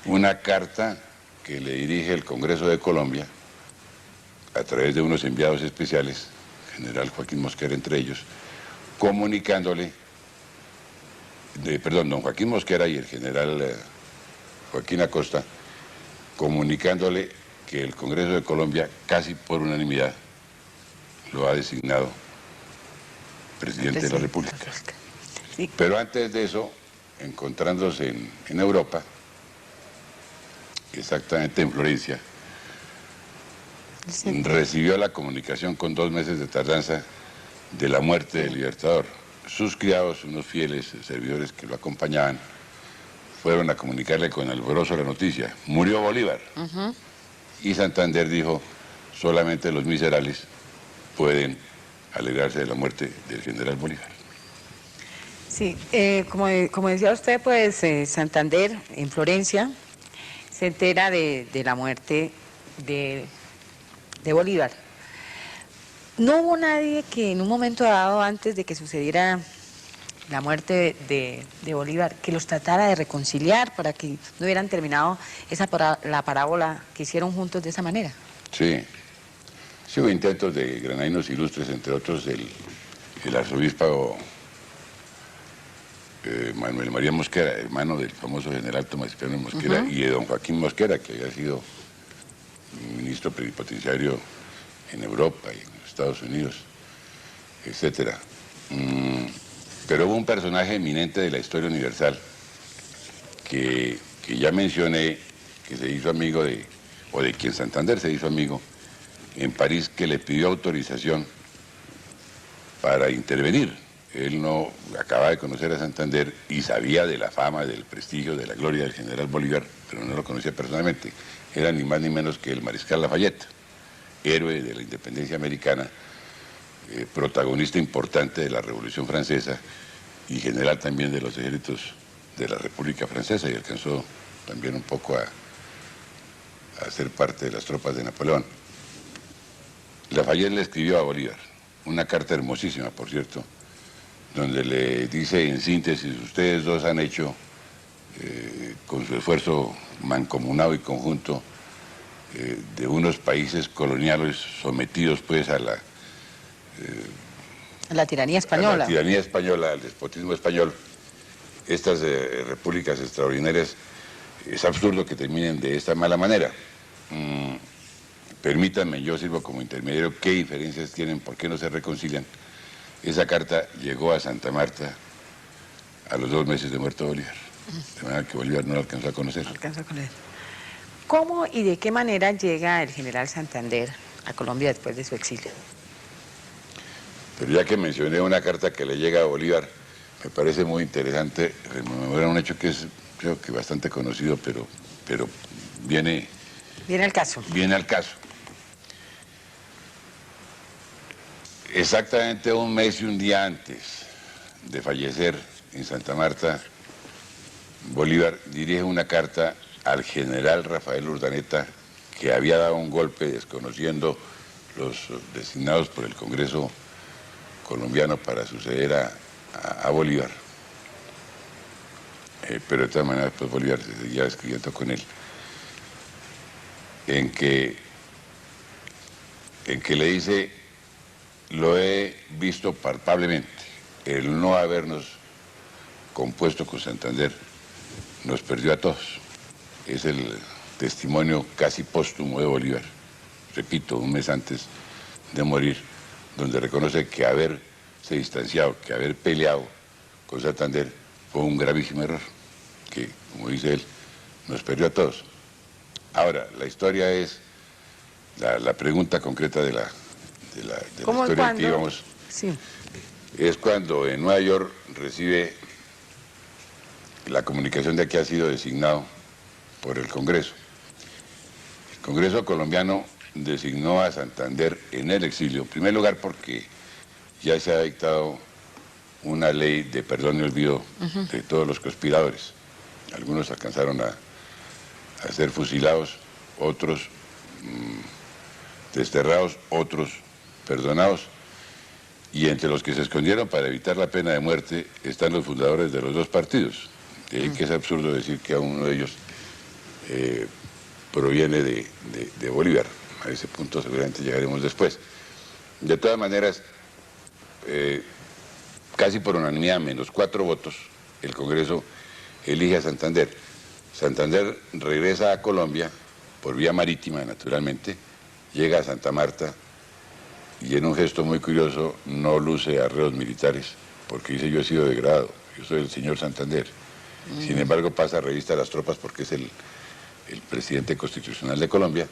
una carta que le dirige el Congreso de Colombia a través de unos enviados especiales, general Joaquín Mosquera entre ellos, comunicándole, don Joaquín Mosquera y el general Joaquín Acosta, comunicándole que el Congreso de Colombia, casi por unanimidad, lo ha designado presidente de la República. Sí. Pero antes de eso, encontrándose en Europa, exactamente en Florencia, sí, recibió la comunicación con 2 meses de tardanza de la muerte del Libertador. Sus criados, unos fieles servidores que lo acompañaban, fueron a comunicarle con alborozo la noticia: murió Bolívar. Y Santander dijo: solamente los miserables pueden alegrarse de la muerte del general Bolívar. Sí, como decía usted, pues Santander, en Florencia, se entera de la muerte de Bolívar. No hubo nadie que en un momento dado, antes de que sucediera la muerte de Bolívar, que los tratara de reconciliar para que no hubieran terminado la parábola que hicieron juntos de esa manera. Sí, sí hubo intentos de granadinos ilustres, entre otros el arzobispo Manuel María Mosquera, hermano del famoso general Tomás Cipriano Mosquera, y de don Joaquín Mosquera, que había sido ministro plenipotenciario en Europa y en Estados Unidos, etcétera. Pero hubo un personaje eminente de la historia universal que ya mencioné, que se hizo amigo o de quien Santander se hizo amigo en París, que le pidió autorización para intervenir Él no acababa de conocer a Santander y sabía de la fama, del prestigio, de la gloria del general Bolívar, pero no lo conocía personalmente. Era ni más ni menos que el mariscal Lafayette, héroe de la independencia americana, protagonista importante de la Revolución Francesa y general también de los ejércitos de la República Francesa, y alcanzó también un poco a ser parte de las tropas de Napoleón. Lafayette le escribió a Bolívar una carta hermosísima, por cierto, donde le dice en síntesis: ustedes dos han hecho, con su esfuerzo mancomunado y conjunto, de unos países coloniales sometidos pues a la tiranía española. A la tiranía española, al despotismo español, estas repúblicas extraordinarias, es absurdo que terminen de esta mala manera. Permítanme, yo sirvo como intermediario, ¿qué diferencias tienen? ¿Por qué no se reconcilian? Esa carta llegó a Santa Marta a los 2 meses de muerto Bolívar, de manera que Bolívar no la alcanzó a conocer. No alcanzó a conocer. ¿Cómo y de qué manera llega el general Santander a Colombia después de su exilio? Pero ya que mencioné una carta que le llega a Bolívar, me parece muy interesante rememorar un hecho que es, creo que bastante conocido, pero viene Viene al caso. Viene al caso. Exactamente 1 mes y 1 día antes de fallecer en Santa Marta, Bolívar dirige una carta al general Rafael Urdaneta, que había dado un golpe desconociendo los designados por el Congreso colombiano para suceder a Bolívar. Pero de todas maneras, pues Bolívar se seguía escribiendo con él, en que le dice: lo he visto palpablemente, el no habernos compuesto con Santander nos perdió a todos. Es el testimonio casi póstumo de Bolívar, repito, 1 mes antes de morir, donde reconoce que haberse distanciado, que haber peleado con Santander fue un gravísimo error, que, como dice él, nos perdió a todos. Ahora, la historia es, la pregunta concreta de la historia que íbamos, sí, es cuando en Nueva York recibe la comunicación de que ha sido designado por el Congreso. El Congreso colombiano designó a Santander en el exilio, en primer lugar porque ya se ha dictado una ley de perdón y olvido de todos los conspiradores. Algunos alcanzaron a ser fusilados, otros desterrados, otros perdonados, y entre los que se escondieron para evitar la pena de muerte están los fundadores de los 2 partidos. Que es absurdo decir que a uno de ellos proviene de Bolívar. A ese punto seguramente llegaremos después. De todas maneras, casi por unanimidad, menos 4 votos, el Congreso elige a Santander. Santander regresa a Colombia por vía marítima, naturalmente, llega a Santa Marta y en un gesto muy curioso no luce arreos militares, porque dice: yo he sido degradado, yo soy el señor Santander. Sin embargo, pasa a revista a las tropas porque es el presidente constitucional de Colombia.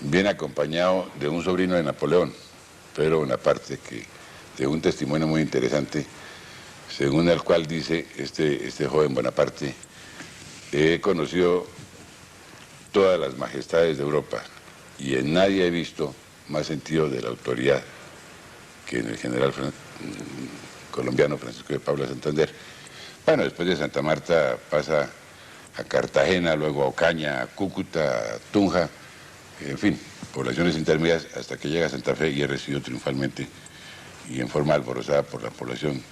Viene acompañado de un sobrino de Napoleón, Pedro Bonaparte, de un testimonio muy interesante, según el cual dice este joven Bonaparte: he conocido todas las majestades de Europa y en nadie he visto más sentido de la autoridad que en el general colombiano Francisco de Paula Santander. Bueno, después de Santa Marta pasa a Cartagena, luego a Ocaña, a Cúcuta, a Tunja, en fin, poblaciones intermedias, hasta que llega a Santa Fe y es recibido triunfalmente y en forma alborozada por la población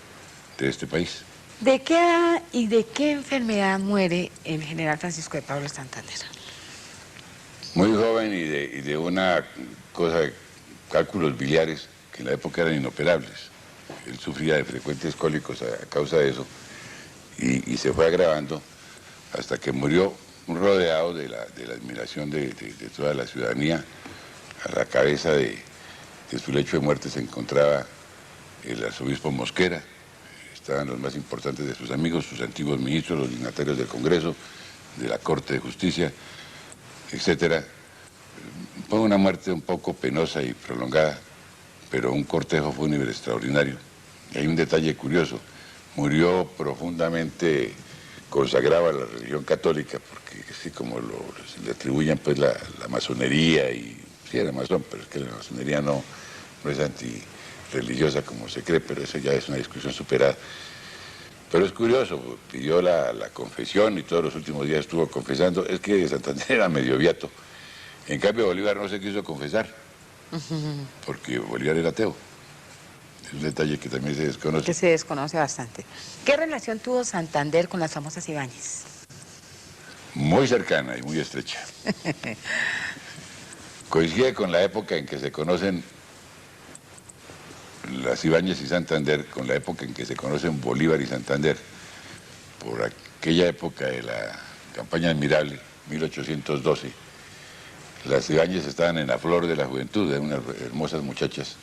de este país. ¿De qué edad y de qué enfermedad muere el general Francisco de Paula Santander? Muy joven y de una cosa, cálculos biliares que en la época eran inoperables. Él sufría de frecuentes cólicos a causa de eso y se fue agravando hasta que murió rodeado de la admiración de toda la ciudadanía. A la cabeza de su lecho de muerte se encontraba el arzobispo Mosquera, estaban los más importantes de sus amigos, sus antiguos ministros, los dignatarios del Congreso, de la Corte de Justicia, etcétera. Fue una muerte un poco penosa y prolongada, pero un cortejo fúnebre extraordinario, hay un detalle curioso. Murió profundamente consagrado a la religión católica, porque así como le atribuyen pues la masonería, y sí era masón, pero es que la masonería no es antirreligiosa como se cree, pero eso ya es una discusión superada. Pero es curioso, pidió la confesión y todos los últimos días estuvo confesando. Es que Santander era medio beato. En cambio Bolívar no se quiso confesar, porque Bolívar era ateo. Es un detalle que también se desconoce. Que se desconoce bastante. ¿Qué relación tuvo Santander con las famosas Ibáñez? Muy cercana y muy estrecha. Coincide con la época en que se conocen las Ibáñez y Santander, con la época en que se conocen Bolívar y Santander. Por aquella época de la campaña admirable, 1812, las Ibáñez estaban en la flor de la juventud, eran unas hermosas muchachas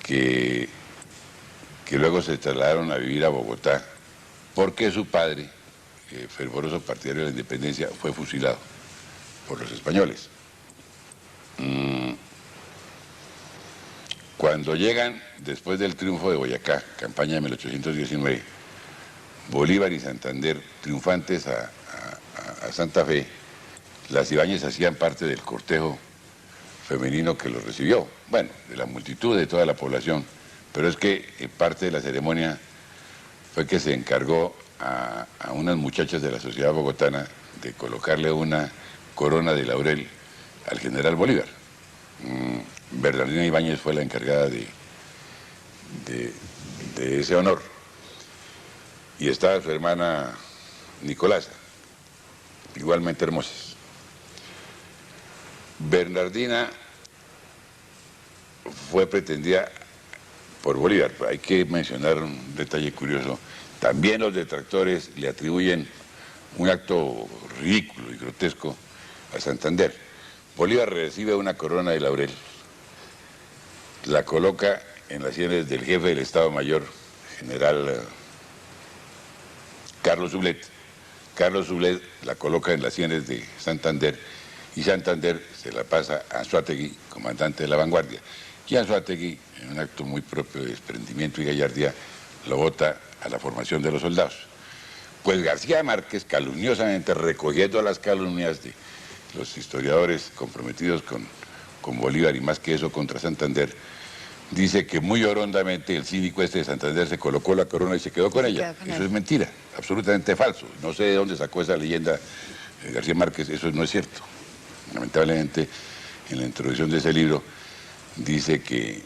que luego se trasladaron a vivir a Bogotá, porque su padre, fervoroso partidario de la independencia, fue fusilado por los españoles. Cuando llegan, después del triunfo de Boyacá, campaña de 1819, Bolívar y Santander, triunfantes a Santa Fe, las Ibáñez hacían parte del cortejo femenino que los recibió, bueno, de la multitud de toda la población, pero es que parte de la ceremonia fue que se encargó a unas muchachas de la sociedad bogotana de colocarle una corona de laurel al general Bolívar. Bernardina Ibáñez fue la encargada de ese honor. Y estaba su hermana Nicolasa, igualmente hermosas. Bernardina fue pretendida por Bolívar. Hay que mencionar un detalle curioso. También los detractores le atribuyen un acto ridículo y grotesco a Santander. Bolívar recibe una corona de laurel, la coloca en las sienes del jefe del Estado Mayor, general Carlos Soublette. Carlos Soublette la coloca en las sienes de Santander, y Santander se la pasa a Anzoátegui, comandante de la vanguardia. Y Anzoátegui, en un acto muy propio de desprendimiento y gallardía, lo vota a la formación de los soldados. Pues García Márquez, calumniosamente, recogiendo las calumnias de los historiadores comprometidos con Bolívar y más que eso contra Santander, dice que muy orondamente el cínico este de Santander se colocó la corona y se quedó con ella. Eso es mentira, absolutamente falso. No sé de dónde sacó esa leyenda García Márquez, eso no es cierto. Lamentablemente, en la introducción de ese libro dice que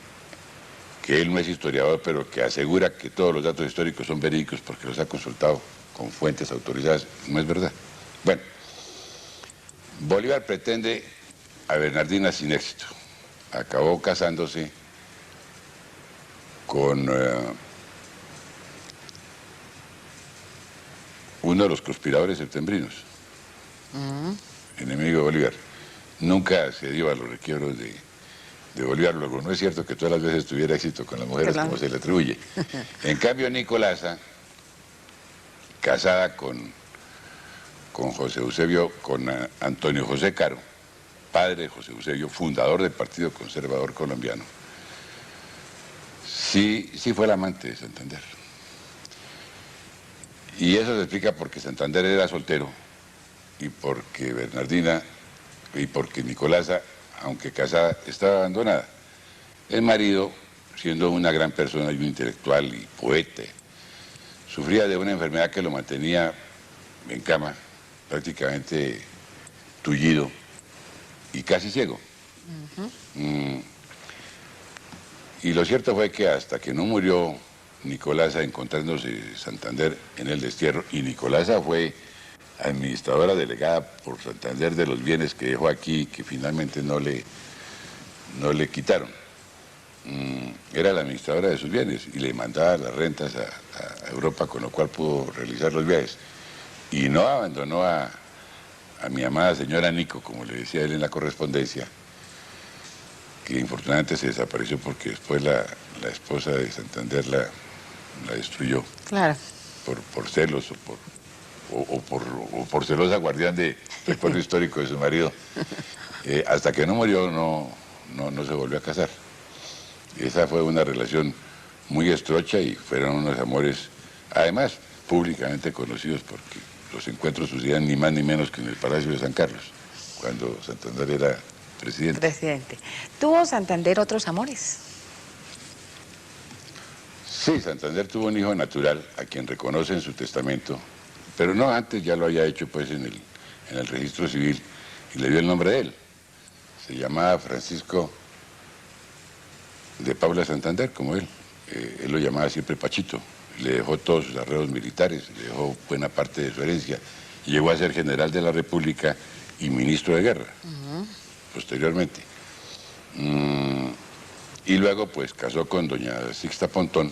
él no es historiador, pero que asegura que todos los datos históricos son verídicos porque los ha consultado con fuentes autorizadas. No es verdad. Bueno, Bolívar pretende a Bernardina sin éxito. Acabó casándose con uno de los conspiradores septembrinos, enemigo de Bolívar. Nunca se dio a los requiebros de Bolívar. Luego, no es cierto que todas las veces tuviera éxito con las mujeres, como se le atribuye. En cambio, Nicolasa, casada con José Eusebio, con Antonio José Caro, padre de José Eusebio, fundador del Partido Conservador Colombiano, sí fue el amante de Santander. Y eso se explica porque Santander era soltero y porque Bernardina y porque Nicolasa, aunque casada, estaba abandonada. El marido, siendo una gran persona y un intelectual y poeta, sufría de una enfermedad que lo mantenía en cama, prácticamente tullido y casi ciego. Y lo cierto fue que hasta que no murió Nicolasa, encontrándose Santander en el destierro, y Nicolasa fue administradora delegada por Santander de los bienes que dejó aquí, que finalmente no le quitaron. Era la administradora de sus bienes y le mandaba las rentas a Europa, con lo cual pudo realizar los viajes. Y no abandonó a mi amada señora Nico, como le decía él en la correspondencia, que infortunadamente se desapareció porque después la esposa de Santander la destruyó. Claro. Por celos o por celosa guardián del recuerdo histórico de su marido. Hasta que no murió no se volvió a casar. Esa fue una relación muy estrocha y fueron unos amores, además, públicamente conocidos porque los encuentros sucedían ni más ni menos que en el Palacio de San Carlos, cuando Santander era presidente. ¿Tuvo Santander otros amores? Sí, Santander tuvo un hijo natural a quien reconoce en su testamento, pero no antes, ya lo había hecho pues en el registro civil y le dio el nombre de él. Se llamaba Francisco de Paula Santander, como él. Él lo llamaba siempre Pachito. Le dejó todos sus arreglos militares, le dejó buena parte de su herencia. Y llegó a ser general de la República y ministro de guerra, posteriormente. Y luego pues casó con doña Sixta Pontón,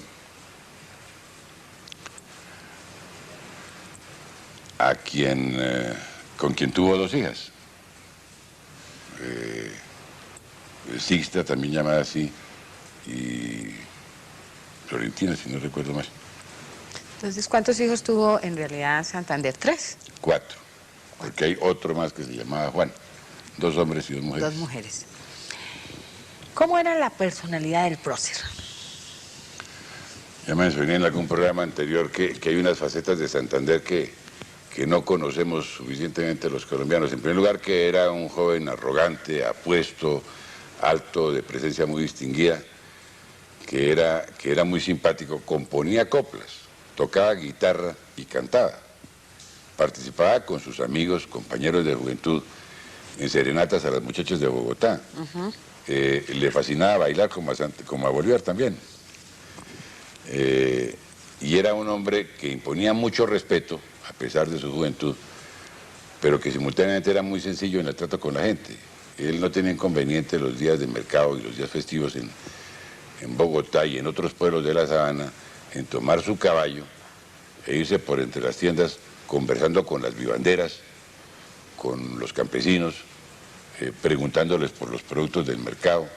con quien tuvo 2 hijas. Sixta, también llamada así, y Florentina, si no recuerdo mal. Entonces, ¿cuántos hijos tuvo en realidad Santander? 3. 4, porque hay otro más que se llamaba Juan. 2 hombres y 2 mujeres. 2 mujeres. ¿Cómo era la personalidad del prócer? Ya mencioné en algún programa anterior que hay unas facetas de Santander que no conocemos suficientemente los colombianos. En primer lugar, que era un joven arrogante, apuesto, alto, de presencia muy distinguida, que era muy simpático, componía coplas, tocaba guitarra y cantaba. Participaba con sus amigos, compañeros de juventud, en serenatas a las muchachas de Bogotá. Le fascinaba bailar como a Bolívar también. Y era un hombre que imponía mucho respeto, a pesar de su juventud, pero que simultáneamente era muy sencillo en el trato con la gente. Él no tenía inconveniente los días de mercado y los días festivos en Bogotá y en otros pueblos de la sabana, en tomar su caballo e irse por entre las tiendas conversando con las vivanderas, con los campesinos, preguntándoles por los productos del mercado,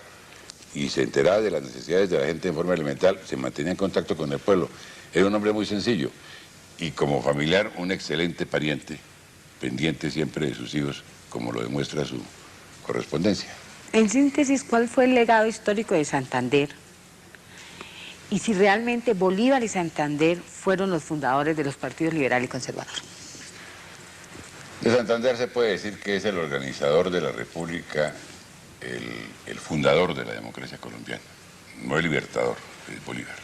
y se enteraba de las necesidades de la gente en forma elemental, se mantenía en contacto con el pueblo. Era un hombre muy sencillo y como familiar un excelente pariente, pendiente siempre de sus hijos, como lo demuestra su correspondencia. En síntesis, ¿cuál fue el legado histórico de Santander? Y si realmente Bolívar y Santander fueron los fundadores de los partidos liberal y conservador. De Santander se puede decir que es el organizador de la República, el fundador de la democracia colombiana, no el libertador, es Bolívar,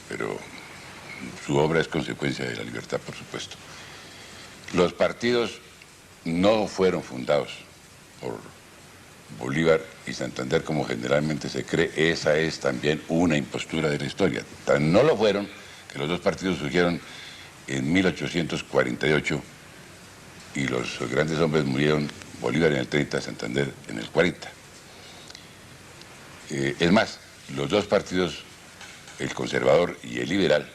pero su obra es consecuencia de la libertad, por supuesto. Los partidos no fueron fundados por Bolívar y Santander como generalmente se cree. Esa es también una impostura de la historia. Tan no lo fueron que los 2 partidos surgieron en 1848 y los grandes hombres murieron, Bolívar en el 30, Santander en el 40. Es más, los 2 partidos, el conservador y el liberal,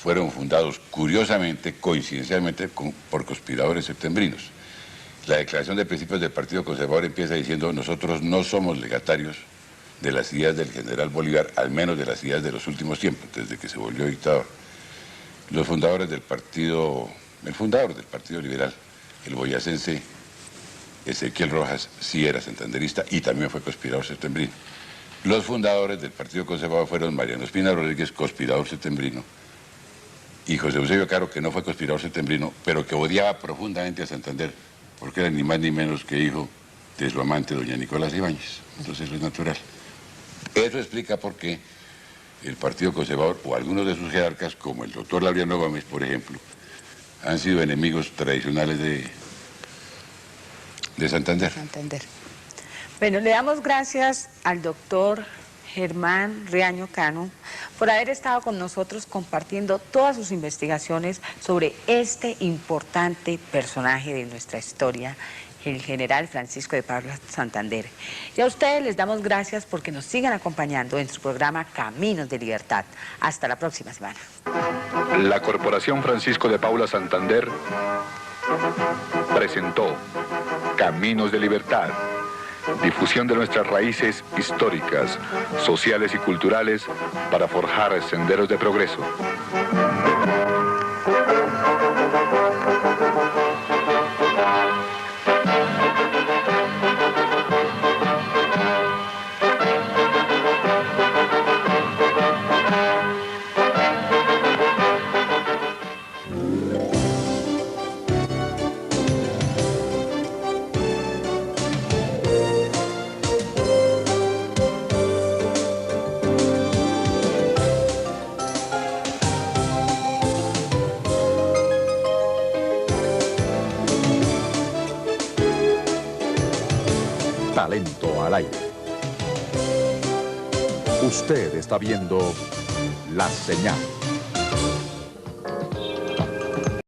fueron fundados curiosamente, coincidencialmente, por conspiradores septembrinos. La declaración de principios del Partido Conservador empieza diciendo: nosotros no somos legatarios de las ideas del general Bolívar, al menos de las ideas de los últimos tiempos, desde que se volvió dictador. Los fundadores del partido, el fundador del Partido Liberal, el boyacense Ezequiel Rojas, sí era santanderista y también fue conspirador septembrino. Los fundadores del Partido Conservador fueron Mariano Espina Rodríguez, conspirador septembrino, y José Eusebio Caro, que no fue conspirador septembrino, pero que odiaba profundamente a Santander, porque era ni más ni menos que hijo de su amante, doña Nicolás Ibáñez. Entonces eso es natural. Eso explica por qué el Partido Conservador, o algunos de sus jerarcas, como el doctor Laureano Gómez, por ejemplo, han sido enemigos tradicionales de Santander. Bueno, le damos gracias al doctor Germán Riaño Cano por haber estado con nosotros compartiendo todas sus investigaciones sobre este importante personaje de nuestra historia, el general Francisco de Paula Santander. Y a ustedes les damos gracias porque nos sigan acompañando en su programa Caminos de Libertad. Hasta la próxima semana. La Corporación Francisco de Paula Santander presentó Caminos de Libertad. Difusión de nuestras raíces históricas, sociales y culturales para forjar senderos de progreso. Talento al aire. Usted está viendo La Señal.